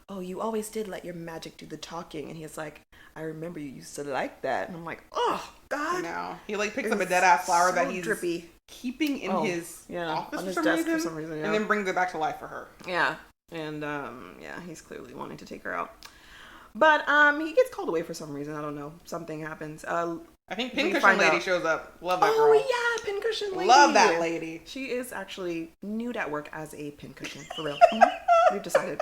oh, you always did let your magic do the talking, and he's like, I remember you used to like that, and I'm like, oh God. No, he like picks up a dead ass flower that he's drippy. Keeping in his office on his for some reason, and then brings it back to life for her. Yeah, and he's clearly wanting to take her out, but he gets called away for some reason. I don't know. Something happens. I think Pincushion Lady shows up. Love that girl. Oh yeah, Pincushion Lady. Love that lady. She is actually nude at work as a pincushion for real. We've decided.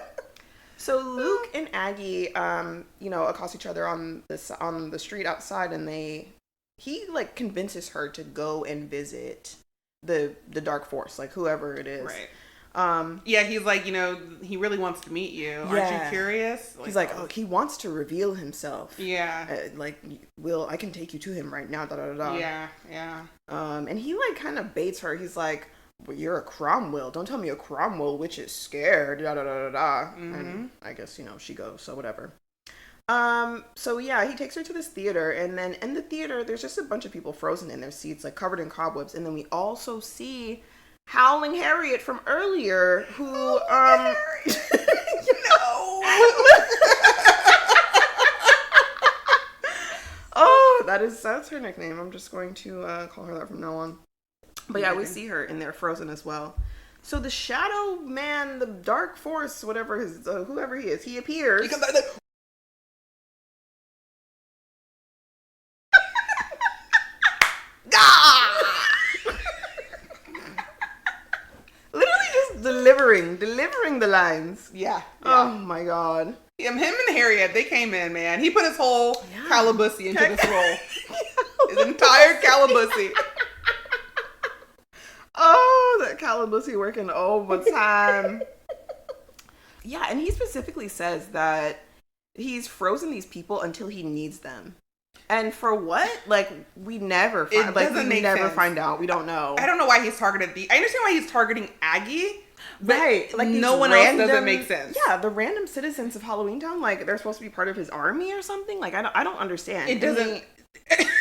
So Luke and Aggie, accost each other on the street outside, and he like convinces her to go and visit the Dark Force, like whoever it is. Right. Yeah, he's like, he really wants to meet you. Aren't you curious? He's like, oh, he wants to reveal himself. Yeah. I can take you to him right now. Da da da. Yeah, yeah. And he like kind of baits her. He's like, well, you're a Cromwell. Don't tell me a Cromwell witch is scared. Da da da da da. And I guess she goes. So whatever. So yeah, he takes her to this theater, and then in the theater, there's just a bunch of people frozen in their seats, like covered in cobwebs, and then we also see Howling Harriet from earlier, who oh, that's her nickname. I'm just going to call her that from now on. But yeah, we see her in there frozen as well. So the Shadow Man, the Dark Force, whatever whoever he is, he appears. He comes out like, literally just delivering the lines. Yeah. Oh my God. Him and Harriet, they came in, man. He put his whole calabussy into this role. His entire calabussy. Oh, that calabussy working overtime. Yeah, and he specifically says that he's frozen these people until he needs them. And for what? Like, we never find, find out. We don't know. I don't know why he's targeted I understand why he's targeting Aggie. Right. Like, no one else doesn't make sense. Yeah, the random citizens of Halloweentown, like, they're supposed to be part of his army or something. Like, I don't understand. It doesn't.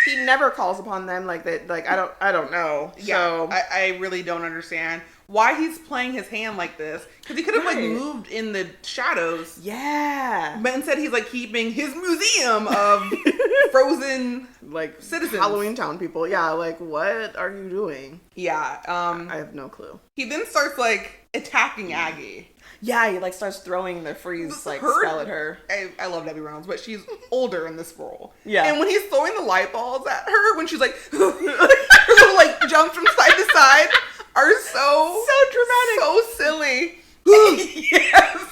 He never calls upon them like that. Like, I don't know. Yeah, so I really don't understand why he's playing his hand like this. Because he could have like moved in the shadows. Yeah. But instead he's like keeping his museum of frozen like citizens. Halloweentown people. Yeah, like what are you doing? Yeah. I have no clue. He then starts like attacking Aggie. Yeah, he like starts throwing the freeze spell at her. I love Debbie Reynolds, but she's older in this role. Yeah. And when he's throwing the light balls at her, when she's like, her little like jumps from side to side are so dramatic, so silly. Yes.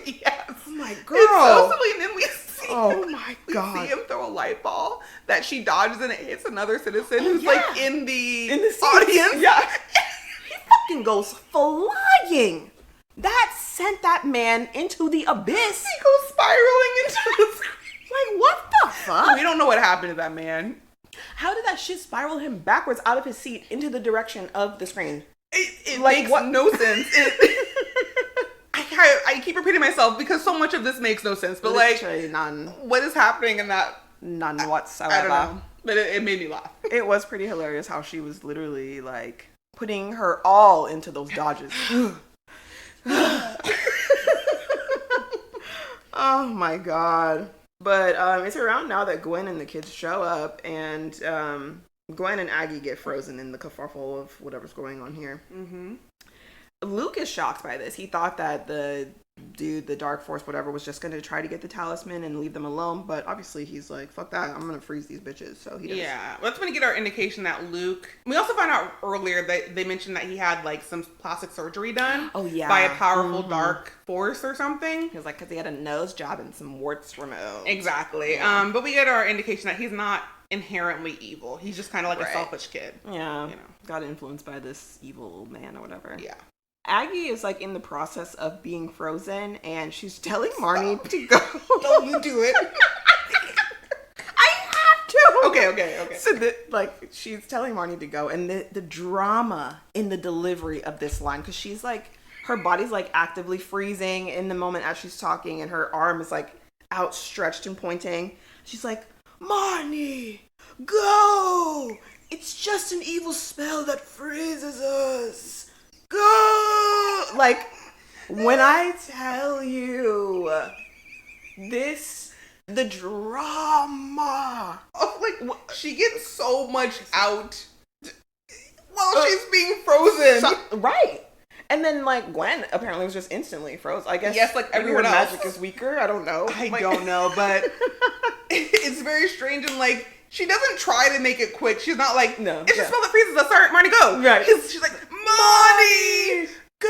Yes. Oh my girl. It's so silly, and then we see. Oh my God. We see him throw a light ball that she dodges and it hits another citizen who's like in the audience. Yeah. He fucking goes flying. That sent that man into the abyss. He goes spiraling into the screen. Like, what the fuck? We don't know what happened to that man. How did that shit spiral him backwards out of his seat into the direction of the screen? It makes no sense. I keep repeating myself because so much of this makes no sense. But literally none. What is happening in that None whatsoever. I don't know. But it made me laugh. It was pretty hilarious how she was literally like putting her all into those dodges. Oh my god. But it's around now that Gwen and the kids show up, and Gwen and Aggie get frozen in the kerfuffle of whatever's going on here. Mm-hmm. Luke is shocked by this. He thought that the dude, the Dark Force, whatever, was just going to try to get the talisman and leave them alone. But obviously he's like, fuck that. I'm going to freeze these bitches. So he does. Yeah. Well, that's when we get our indication that Luke... We also find out earlier that they mentioned that he had like some plastic surgery done. Oh, yeah. By a powerful Dark Force or something. He was like, because he had a nose job and some warts removed. Exactly. Yeah. But we get our indication that he's not inherently evil. He's just kind of like a selfish kid. Yeah. You know. Got influenced by this evil man or whatever. Yeah. Aggie is like in the process of being frozen, and she's telling Marnie to go. Don't you do it. I have to. Okay. So she's telling Marnie to go, and the drama in the delivery of this line, because she's like, her body's like actively freezing in the moment as she's talking, and her arm is like outstretched and pointing. She's like, Marnie, go. It's just an evil spell that freezes us. Go! Like, when I tell you the drama. Oh, she gets so much out while she's being frozen. Right. And then, like, Gwen apparently was just instantly froze. I guess. Yes, like everyone else. Magic is weaker. I don't know. I don't know, but it's very strange, and like, she doesn't try to make it quick. She's not like, no, it's just spell that freezes us. Sorry, Marnie, go. Right. She's like, Marnie, go.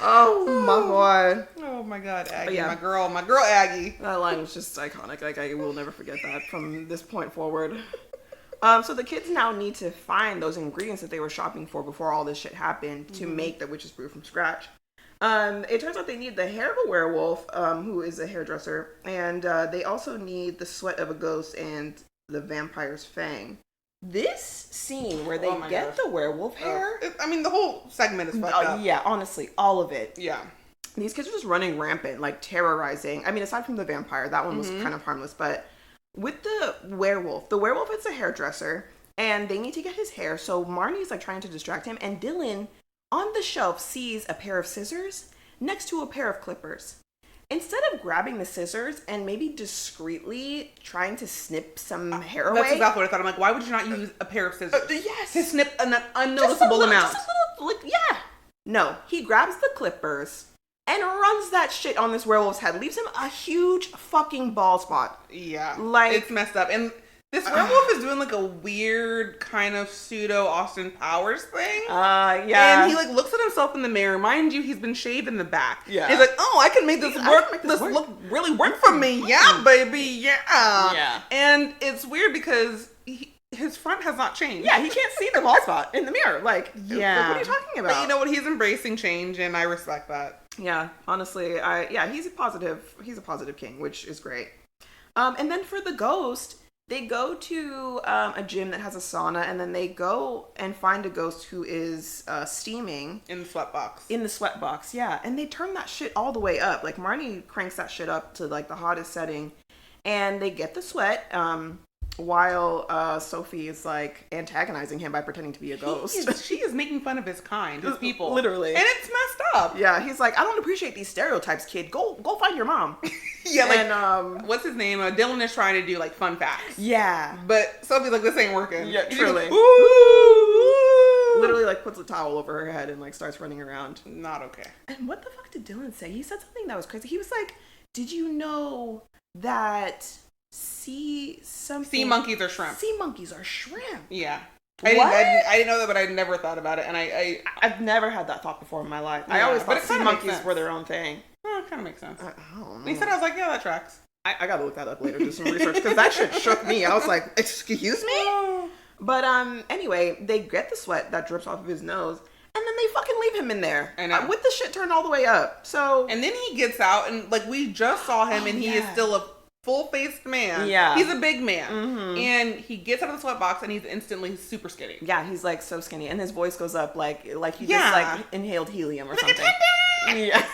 Oh my god. Oh my god, Aggie, my girl Aggie. That line was just iconic. Like, I will never forget that from this point forward. So the kids now need to find those ingredients that they were shopping for before all this shit happened to make the witch's brew from scratch. It turns out they need the hair of a werewolf, who is a hairdresser, and they also need the sweat of a ghost and the vampire's fang. This scene where they get the werewolf hair... I mean, the whole segment is fucked up. Yeah, honestly, all of it. Yeah. These kids are just running rampant, like terrorizing. I mean, aside from the vampire, that one was kind of harmless, but with the werewolf is a hairdresser, and they need to get his hair, so Marnie's like trying to distract him, and Dylan... on the shelf sees a pair of scissors next to a pair of clippers. Instead of grabbing the scissors and maybe discreetly trying to snip some hair away. That's exactly what I thought. I'm like, why would you not use a pair of scissors? Yes. To snip an unnoticeable amount. Just a little, yeah. No, he grabs the clippers and runs that shit on this werewolf's head. Leaves him a huge fucking bald spot. Yeah. Like, it's messed up. And this werewolf is doing like a weird kind of pseudo Austin Powers thing. Yeah. And he like looks at himself in the mirror. Mind you, he's been shaved in the back. Yeah. He's like, oh, I can make this work. This look really work for me. Yeah, baby. Yeah. Yeah. And it's weird because his front has not changed. Yeah, he can't see the bald spot in the mirror. Like, yeah. What are you talking about? But you know what? He's embracing change, and I respect that. Yeah, honestly, he's a positive king, which is great. And then for the ghost, they go to a gym that has a sauna, and then they go and find a ghost who is steaming. In the sweat box. In the sweat box, yeah. And they turn that shit all the way up. Like, Marnie cranks that shit up to, like, the hottest setting. And they get the sweat, while Sophie is, like, antagonizing him by pretending to be a ghost. She is making fun of his kind, his people. Literally. And it's messed up. Yeah, he's like, I don't appreciate these stereotypes, kid. Go find your mom. Yeah, like, and, what's his name? Dylan is trying to do, like, fun facts. Yeah. But Sophie's like, this ain't working. Yeah, truly. Literally, like, puts a towel over her head and, like, starts running around. Not okay. And what the fuck did Dylan say? He said something that was crazy. He was like, did you know that sea monkeys are shrimp? Sea monkeys are shrimp. Yeah. I didn't know that, but I never thought about it. And I've never had that thought before in my life. Yeah, I always thought sea monkeys were their own thing. Oh, it kind of makes sense. I don't know. He said, I was like, yeah, that tracks. I gotta look that up later, do some research, because that shit shook me. I was like, excuse me? But anyway, they get the sweat that drips off of his nose, and then they fucking leave him in there. With the shit turned all the way up. So. And then he gets out, and like, we just saw him, and he is still a full-faced man. Yeah. He's a big man. Mm-hmm. And he gets out of the sweat box, and he's instantly super skinny. Yeah, he's like so skinny, and his voice goes up like he just like inhaled helium or something. Yeah.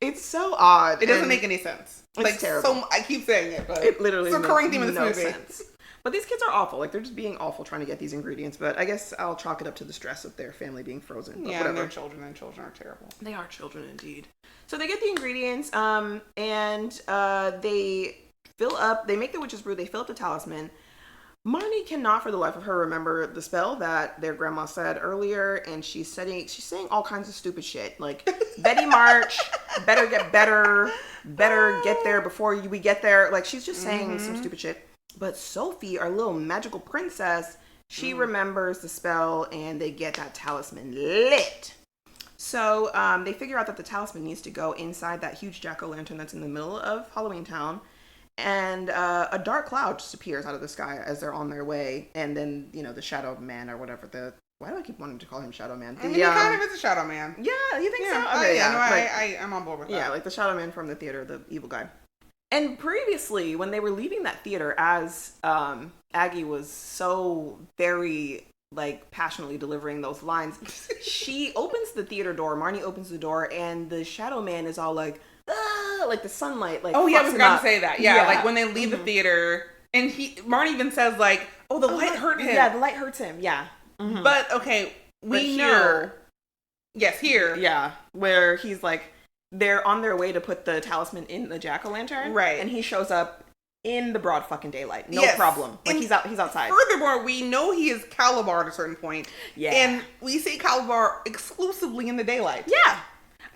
It's so odd. It doesn't make any sense. It's like terrible. So I keep saying it, but it literally it's a recurring theme in this movie. Sense. But these kids are awful. Like, they're just being awful trying to get these ingredients. But I guess I'll chalk it up to the stress of their family being frozen. But yeah, whatever. And they're children, and children are terrible. They are children indeed. So they get the ingredients, and they fill up. They make the witch's brew. They fill up the talisman. Marnie cannot for the life of her remember the spell that their grandma said earlier, and she's saying all kinds of stupid shit like Betty March, better get better get there before we get there. Like, she's just saying some stupid shit. But Sophie, our little magical princess, she remembers the spell, and they get that talisman lit. So they figure out that the talisman needs to go inside that huge jack-o'-lantern that's in the middle of Halloweentown. And a dark cloud just appears out of the sky as they're on their way. And then, the Shadow Man or whatever. Why do I keep wanting to call him Shadow Man? He kind of is a Shadow Man. Yeah, you think so? Okay, I'm on board with that. Yeah, like the Shadow Man from the theater, the evil guy. And previously, when they were leaving that theater, as Aggie was so very, passionately delivering those lines, she opens the theater door, Marnie opens the door, and the Shadow Man is all like, ah, like the sunlight, oh yeah, I was going to say that. Yeah, like when they leave the theater, and Marnie even says oh, the light hurt him. Yeah, the light hurts him. Yeah. Mm-hmm. But okay, we know. Yes, here. Yeah, where he's they're on their way to put the talisman in the jack-o'-lantern, right? And he shows up in the broad fucking daylight, no problem. Like, he's outside. Furthermore, we know he is Calabar at a certain point. Yeah, and we see Calabar exclusively in the daylight. Yeah.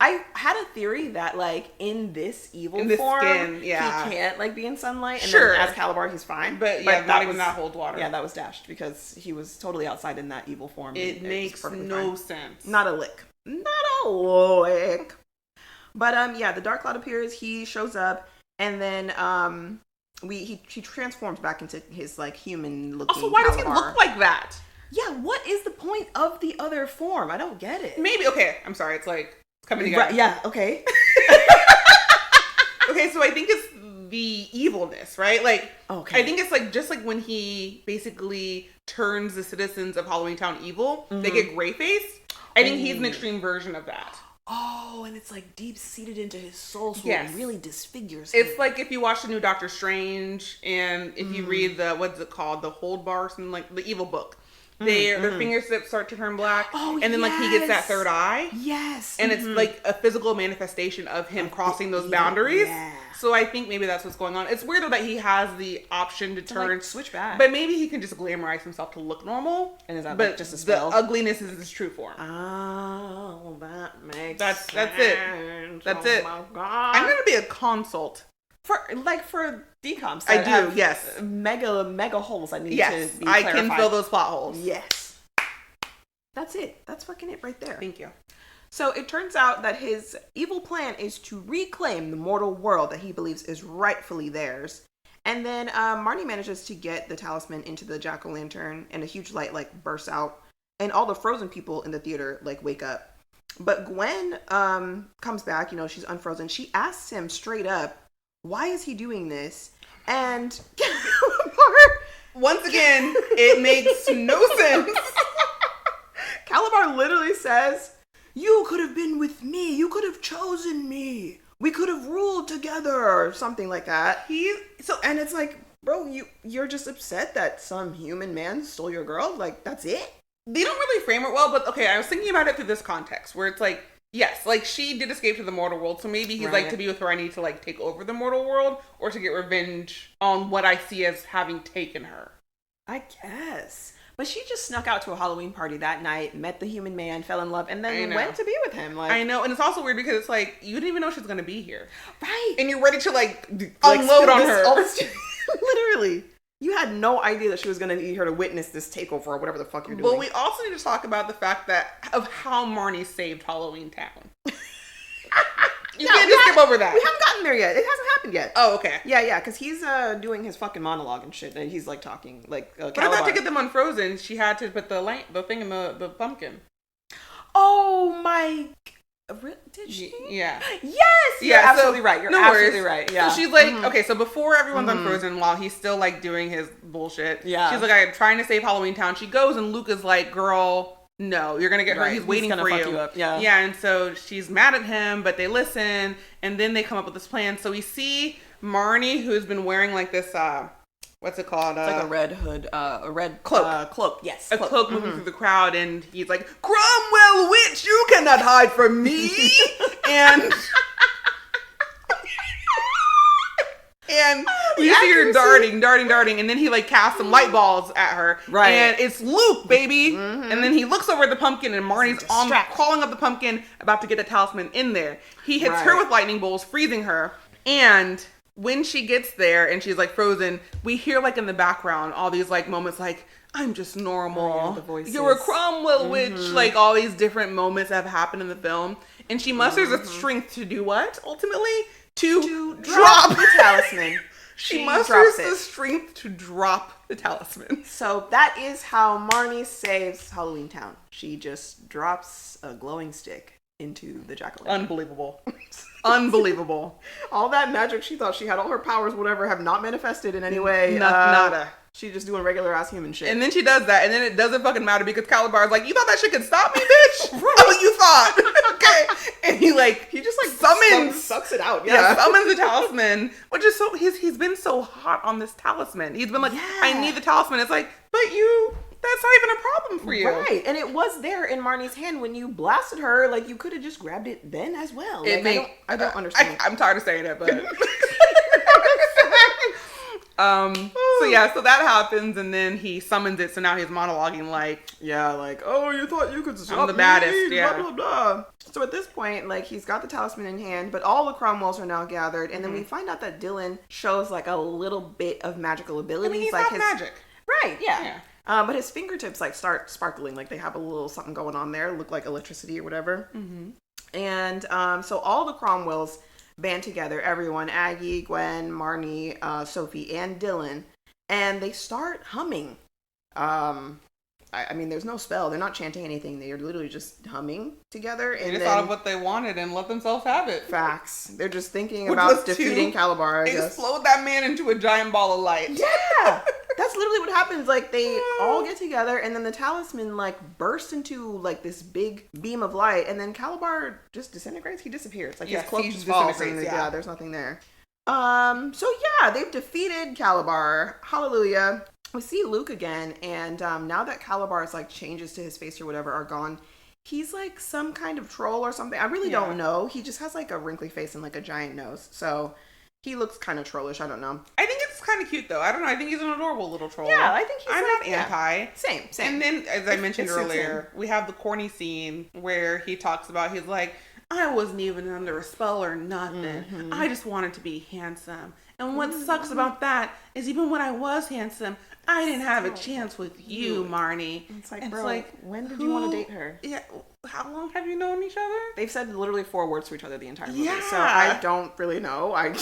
I had a theory that, in this evil form, skin, he can't, be in sunlight. And sure. then as Calabar, he's fine. But not even that holds water. Yeah, that was dashed because he was totally outside in that evil form. It makes no sense. Not a lick. Not a lick. But, the dark cloud appears. He shows up. And then, he transforms back into his, human-looking Also, why Calabar. does he look like that? Yeah, what is the point of the other form? I don't get it. Maybe, okay, I'm sorry, it's coming together. Right, yeah, okay. Okay, so I think it's the evilness, right? Okay. I think it's just when he basically turns the citizens of Halloweentown evil, they get gray face. I think he's an extreme version of that. Oh, and it's deep-seated into his soul, so yes. It really disfigures him. It's if you watch the new Doctor Strange, and if you read what's it called, the Hold Bar, something the evil book. Their fingertips start to turn black, and then he gets that third eye. Yes, and it's a physical manifestation of him crossing those boundaries. Yeah. So I think maybe that's what's going on. It's weird though that he has the option to turn switch back, but maybe he can just glamorize himself to look normal. And is that just a spell? The ugliness is his true form. Oh, that makes that's sense. it. That's it. My God. I'm gonna be a consult. For decomps, I do. Yes, mega holes. I need to be I clarified. can fill those plot holes. Yes, that's it. That's fucking it right there. Thank you. So it turns out that his evil plan is to reclaim the mortal world that he believes is rightfully theirs. And then Marnie manages to get the talisman into the jack-o'-lantern, and a huge light bursts out, and all the frozen people in the theater wake up. But Gwen comes back. She's unfrozen. She asks him straight up, why is he doing this? And once again, it makes no sense. Calabar literally says, you could have been with me. You could have chosen me. We could have ruled together, or something like that. And it's bro, you're just upset that some human man stole your girl? That's it? They don't really frame it well, but okay, I was thinking about it through this context, where it's yes, she did escape to the mortal world, so maybe he's to be with her, I need to take over the mortal world, or to get revenge on what I see as having taken her. I guess. But she just snuck out to a Halloween party that night, met the human man, fell in love, and then went to be with him. I know, and it's also weird because it's you didn't even know she was going to be here. Right. And you're ready to unload on her. Literally. You had no idea that she was going to need her to witness this takeover or whatever the fuck you're doing. But we also need to talk about the fact of how Marnie saved Halloweentown. You can't just skip over that. We haven't gotten there yet. It hasn't happened yet. Oh, okay. Yeah, because he's doing his fucking monologue and shit, and he's talking But I thought to get them unfrozen, she had to put the thing in the pumpkin. Oh my! Did she? Yeah. Yes. You're absolutely right. You're absolutely right. Yeah. So she's okay. So before everyone's unfrozen, while he's still doing his bullshit, yeah. She's I'm trying to save Halloweentown. She goes and Luke is girl, no, you're gonna get hurt. Right. He's waiting gonna for fuck you. you up. Yeah. Yeah, and so she's mad at him, but they listen, and then they come up with this plan. So we see Marnie, who's been wearing like this, what's it called? It's like a red hood, a red cloak. Cloak, yes. A cloak moving through the crowd, and he's like, Cromwell witch, you cannot hide from me. and we see her darting, and then he like casts some light balls at her. Right. And it's Luke, baby. And then he looks over at the pumpkin, and Marnie's crawling up the pumpkin, about to get the talisman in there. He hits her with lightning bolts, freezing her. And when she gets there and she's like frozen, we hear like in the background all these like moments like, I'm just normal. The voices. You're a Cromwell witch. Like all these different moments that have happened in the film. And she musters the strength to do what? Ultimately? To drop the talisman. She musters the strength to drop the talisman. So that is how Marnie saves Halloweentown. She just drops a glowing stick into the jack-o'-lantern. Unbelievable. Unbelievable. All that magic she thought she had, all her powers, whatever, have not manifested in any way. Nada. She's just doing regular ass human shit. And then she does that, and then it doesn't fucking matter because Calabar's like, you thought that shit could stop me, bitch? Oh, you thought. Okay. And he just like summons. Sucks it out. Yeah, summons the talisman, which is so, he's been so hot on this talisman. He's been like, I need the talisman. It's like, but that's not even a problem for you. Right. And it was there in Marnie's hand when you blasted her. Like, you could have just grabbed it then as well. Like, I don't understand. I'm tired of saying it, but... so that happens, and then he summons it, so now he's monologuing like... Yeah, like, oh, you thought you could stop I'm the baddest, me, yeah. blah, blah, blah. So at this point, like, he's got the talisman in hand, but all the Cromwells are now gathered, and then we find out that Dylan shows, like, a little bit of magical abilities. I mean, he's like not magic. Right, yeah. But his fingertips, like, start sparkling, like, they have a little something going on there, look like electricity or whatever. And so all the Cromwells band together, everyone, Aggie, Gwen, Marnie, Sophie, and Dylan, and they start humming. I mean, there's no spell. They're not chanting anything. They're literally just humming together. And they just thought of what they wanted and let themselves have it. Facts. They're just thinking about defeating Calabar, I guess. Explode that man into a giant ball of light. Yeah! That's literally what happens. Like, they all get together, and then the talisman, like, bursts into, like, this big beam of light, and then Calabar just disintegrates. He disappears. Like, his cloak just falls, and there's nothing there. So yeah, they've defeated Calabar. Hallelujah. We see Luke again, and now that Calabar's, like, changes to his face or whatever are gone, he's, like, some kind of troll or something. I really don't know. He just has, like, a wrinkly face and, like, a giant nose. So he looks kind of trollish. I don't know. I think it's kind of cute, though. I don't know. I think he's an adorable little troll. Yeah, I think he's I'm not anti. Same. And then, as I mentioned earlier, we have the corny scene where he talks about, he's like, I wasn't even under a spell or nothing. I just wanted to be handsome. And what sucks about that is even when I was handsome, I didn't have a chance with you, Marnie. It's like, bro, when did you want to date her? Yeah, how long have you known each other? They've said literally 4 words to each other the entire movie. Yeah. So I don't really know. I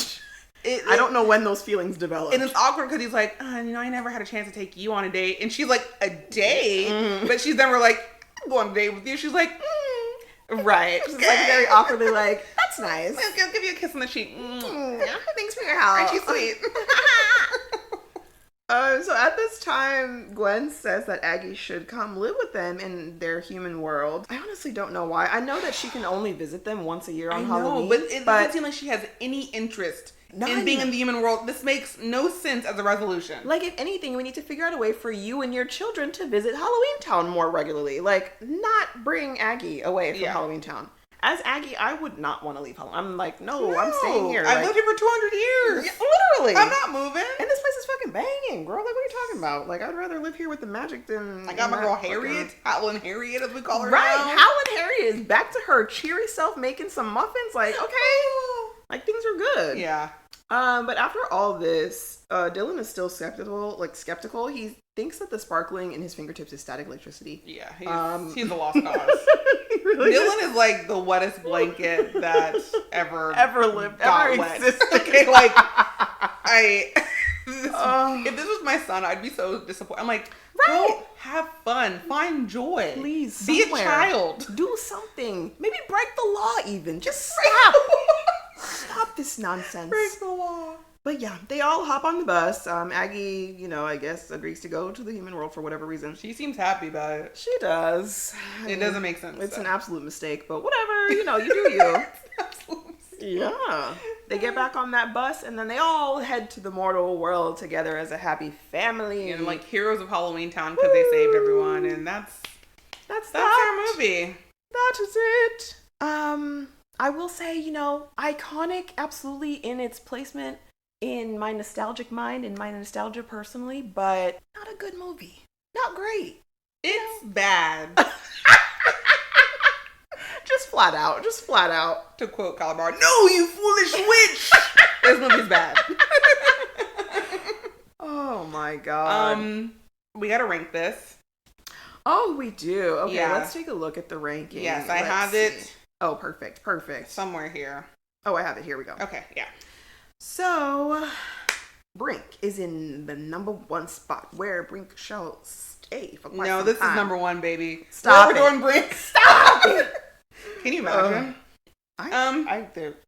don't know when those feelings develop. And it's awkward because he's like, I never had a chance to take you on a date. And she's like, a date? But she's never like, I'm going on a date with you. She's like, Right. Okay. She's like very awkwardly like, that's nice. I'll give you a kiss on the cheek. Thanks for your help. Aren't you sweet? So at this time, Gwen says that Aggie should come live with them in their human world. I honestly don't know why. I know that she can only visit them once a year on Halloween. But it doesn't seem like she has any interest in being in the human world. This makes no sense as a resolution. Like, if anything, we need to figure out a way for you and your children to visit Halloweentown more regularly. Like, not bring Aggie away from Halloweentown. As Aggie, I would not want to leave Halloween. I'm like, no, I'm staying here. I've lived here for 200 years. Yeah, literally. I'm not moving. And this place is fucking banging, girl. Like, what are you talking about? Like, I'd rather live here with the magic than... I got my girl Harriet. Howlin' Harriet, as we call her right. now. Howlin' Harriet is back to her cheery self making some muffins. Like, okay. Like, things are good. Yeah. But after all this, Dylan is still skeptical. He thinks that the sparkling in his fingertips is static electricity. Yeah, he's a lost cause. Really Dylan is like the wettest blanket that ever lived, ever existed. Okay, like if this was my son, I'd be so disappointed. I'm like, go have fun, find joy, please, be a child, do something, maybe break the law, even just stop this nonsense. Break the law. But yeah, they all hop on the bus. Aggie, I guess agrees to go to the human world for whatever reason. She seems happy about it. She does. It doesn't make sense. It's an absolute mistake, but whatever. You do you. Absolute mistake. Yeah. They get back on that bus, and then they all head to the mortal world together as a happy family. And like heroes of Halloweentown because they saved everyone, and that's our movie. That is it. I will say, iconic, absolutely in its placement in my nostalgic mind, in my nostalgia personally, but not a good movie. Not great. It's bad. Just flat out. To quote Calabar, "No, you foolish witch!" This movie's bad. Oh my god. We gotta rank this. Oh, we do. Okay, Yeah. let's take a look at the ranking. Yes, I have see. it. Oh, perfect. Somewhere here. Oh, I have it. Here we go. Okay, yeah. So, Brink is in the number 1 spot, where Brink shall stay for quite some This time. is number 1, baby. Stop We're it. doing Brink. Stop it! Can you imagine?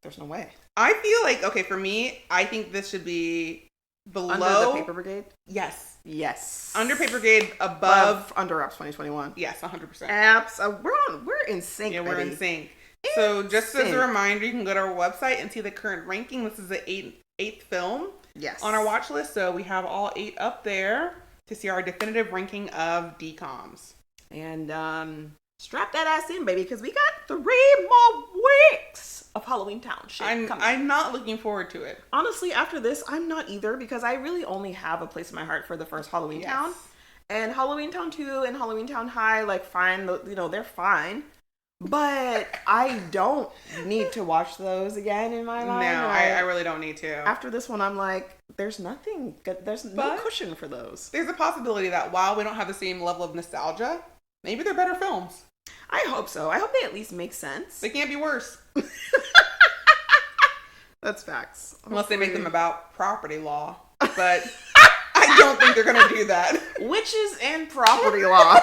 There's no way. I feel like, okay, for me, I think this should be below. Under the Paper Brigade? Yes. Yes. Under Paper Brigade, above. Under Wraps 2021. Yes, 100%. Apps. We're in sync. Yeah, baby. we're in sync. So just as sync. a reminder, you can go to our website and see the current ranking. This is the eighth film Yes. on our watch list. So we have all 8 up there to see our definitive ranking of DComs. And strap that ass in, baby, because we got 3 more weeks of Halloweentown shit coming. I'm not looking forward to it. Honestly, after this, I'm not either, because I really only have a place in my heart for the first Halloweentown. Yes. And Halloweentown 2 and Halloweentown High, like, fine, they're fine. But I don't need to watch those again in my mind. No, I really don't need to. After this one, I'm like, there's no cushion for those. There's a possibility that while we don't have the same level of nostalgia, maybe they're better films. I hope so. I hope they at least make sense. They can't be worse. That's facts. Unless they make them about property law. But I don't think they're going to do that. Witches and property law.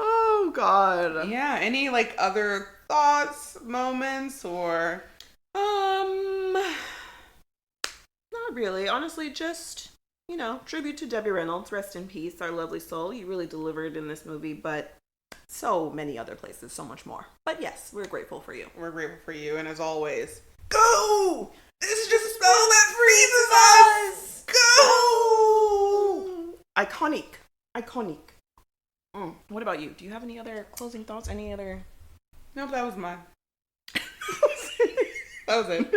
Oh, God. Yeah, any like other thoughts, moments, or Not really. Honestly, just, tribute to Debbie Reynolds. Rest in peace, our lovely soul. You really delivered in this movie, but so many other places, so much more. But yes, we're grateful for you. we're grateful for you, and as always, go! This is just a spell that freezes us! Go! Iconic. What about you? Do you have any other closing thoughts? Any other? Nope, that was mine. That was it.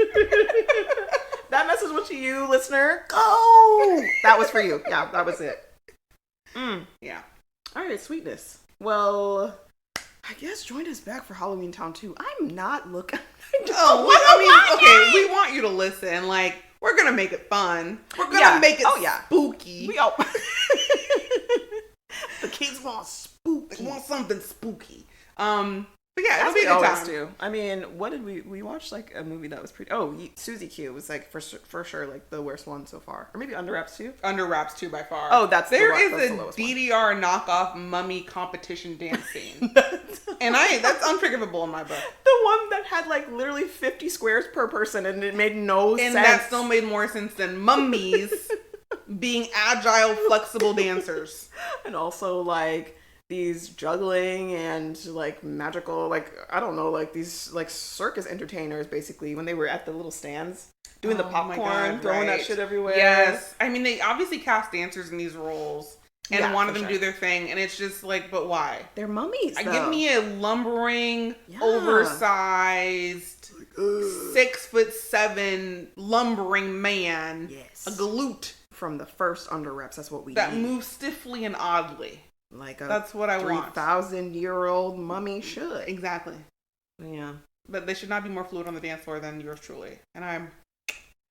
That message was to you, listener. Go! That was for you. Yeah, that was it. Yeah. All right, sweetness. Well, I guess join us back for Halloweentown 2. I'm not looking. We want you to listen. Like, we're gonna make it fun. We're gonna make it spooky. We all. The kids want spooky. They want something spooky. But yeah, it'll be a good always time. do. I mean, what did we watched like a movie that was pretty. Oh, Susie Q was like for sure like the worst one so far, or maybe Under Wraps 2. Under Wraps 2 by far. Oh, that's there that's is the a lowest one. DDR knockoff mummy competition dance scene, and that's unforgivable in my book. The one that had like literally 50 squares per person, and it made no sense. And that still made more sense than mummies being agile, flexible dancers, and also like these juggling and like magical, like I don't know, like these like circus entertainers basically when they were at the little stands doing the popcorn, throwing that shit everywhere. Yes, I mean they obviously cast dancers in these roles and wanted them to do their thing, and it's just like, but why? They're mummies. Give me a lumbering, oversized, 6'7" lumbering man. Yes, a galoot from the first Under Wraps. That's what we that need. moves stiffly and oddly. Like that's what I want. 3,000-year-old mummy should. Exactly. Yeah. But they should not be more fluid on the dance floor than yours truly. And I'm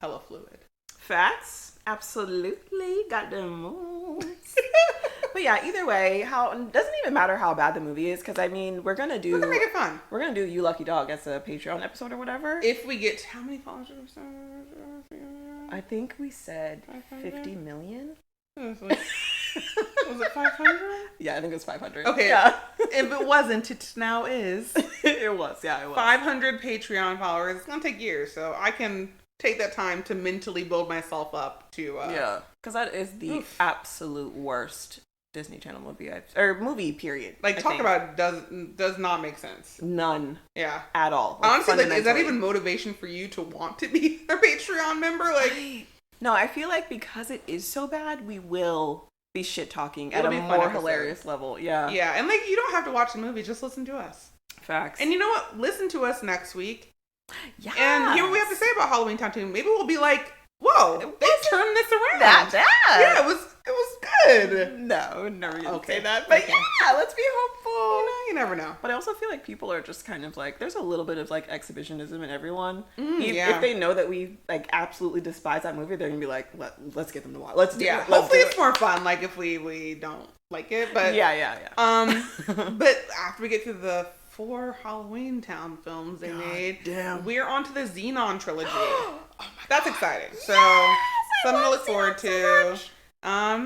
hella fluid. Facts. Absolutely. Got them moves. But yeah, either way, it doesn't even matter how bad the movie is, because I mean, we're gonna make it fun. We're gonna do You Lucky Dog as a Patreon episode or whatever. If we get how many followers? I think we said 50 million. Was it 500? Yeah, I think it was 500. Okay. Yeah. If it wasn't, it now is. It was. 500 Patreon followers. It's gonna take years, so I can take that time to mentally build myself up to. Yeah, because that is the absolute worst Disney Channel movie movie period. Like, talk about does not make sense. None. Yeah. At all. Honestly, like, is that even motivation for you to want to be a Patreon member? Like, no, I feel like because it is so bad, we will be shit talking at a be more hilarious level. Yeah. Yeah, and like, you don't have to watch the movie, just listen to us. Facts. And you know what? Listen to us next week. Yeah. And hear what we have to say about Halloweentown 2. Maybe we'll be like, whoa, they turned this around. That bad. Yeah, it was good. No, never gonna Okay. say that. But Okay. yeah, let's be hopeful. You never know. But I also feel like people are just kind of like, there's a little bit of like exhibitionism in everyone. Yeah. If they know that we like absolutely despise that movie, they're gonna be like, let's get them to watch. Let's do it. Let's Hopefully do it's it. more fun. Like, if we don't like it, but Yeah. but after we get through the 4 Halloweentown films they made, damn. we're on to the Xenon trilogy. Oh my That's God. exciting. So Yes, something to love look forward Xenon so to. much.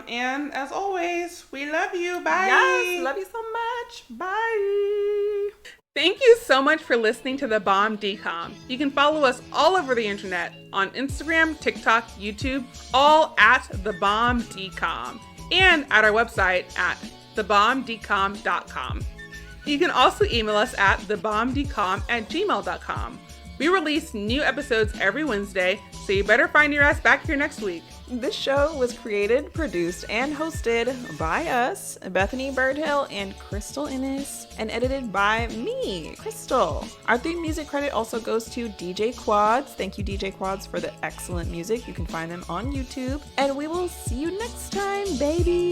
And as always, we love you. Bye. Yes, love you so much. Bye. Thank you so much for listening to The Bomb Decom. You can follow us all over the internet on Instagram, TikTok, YouTube, all at The Bomb Decom, and at our website at thebombdecom.com. You can also email us at thebombdecom@gmail.com. We release new episodes every Wednesday, so you better find your ass back here next week. This show was created, produced, and hosted by us, Bethany Birdhill and Crystal Innes, and edited by me, Crystal. Our theme music credit also goes to DJ Quads. Thank you, DJ Quads, for the excellent music. You can find them on YouTube. And we will see you next time, baby.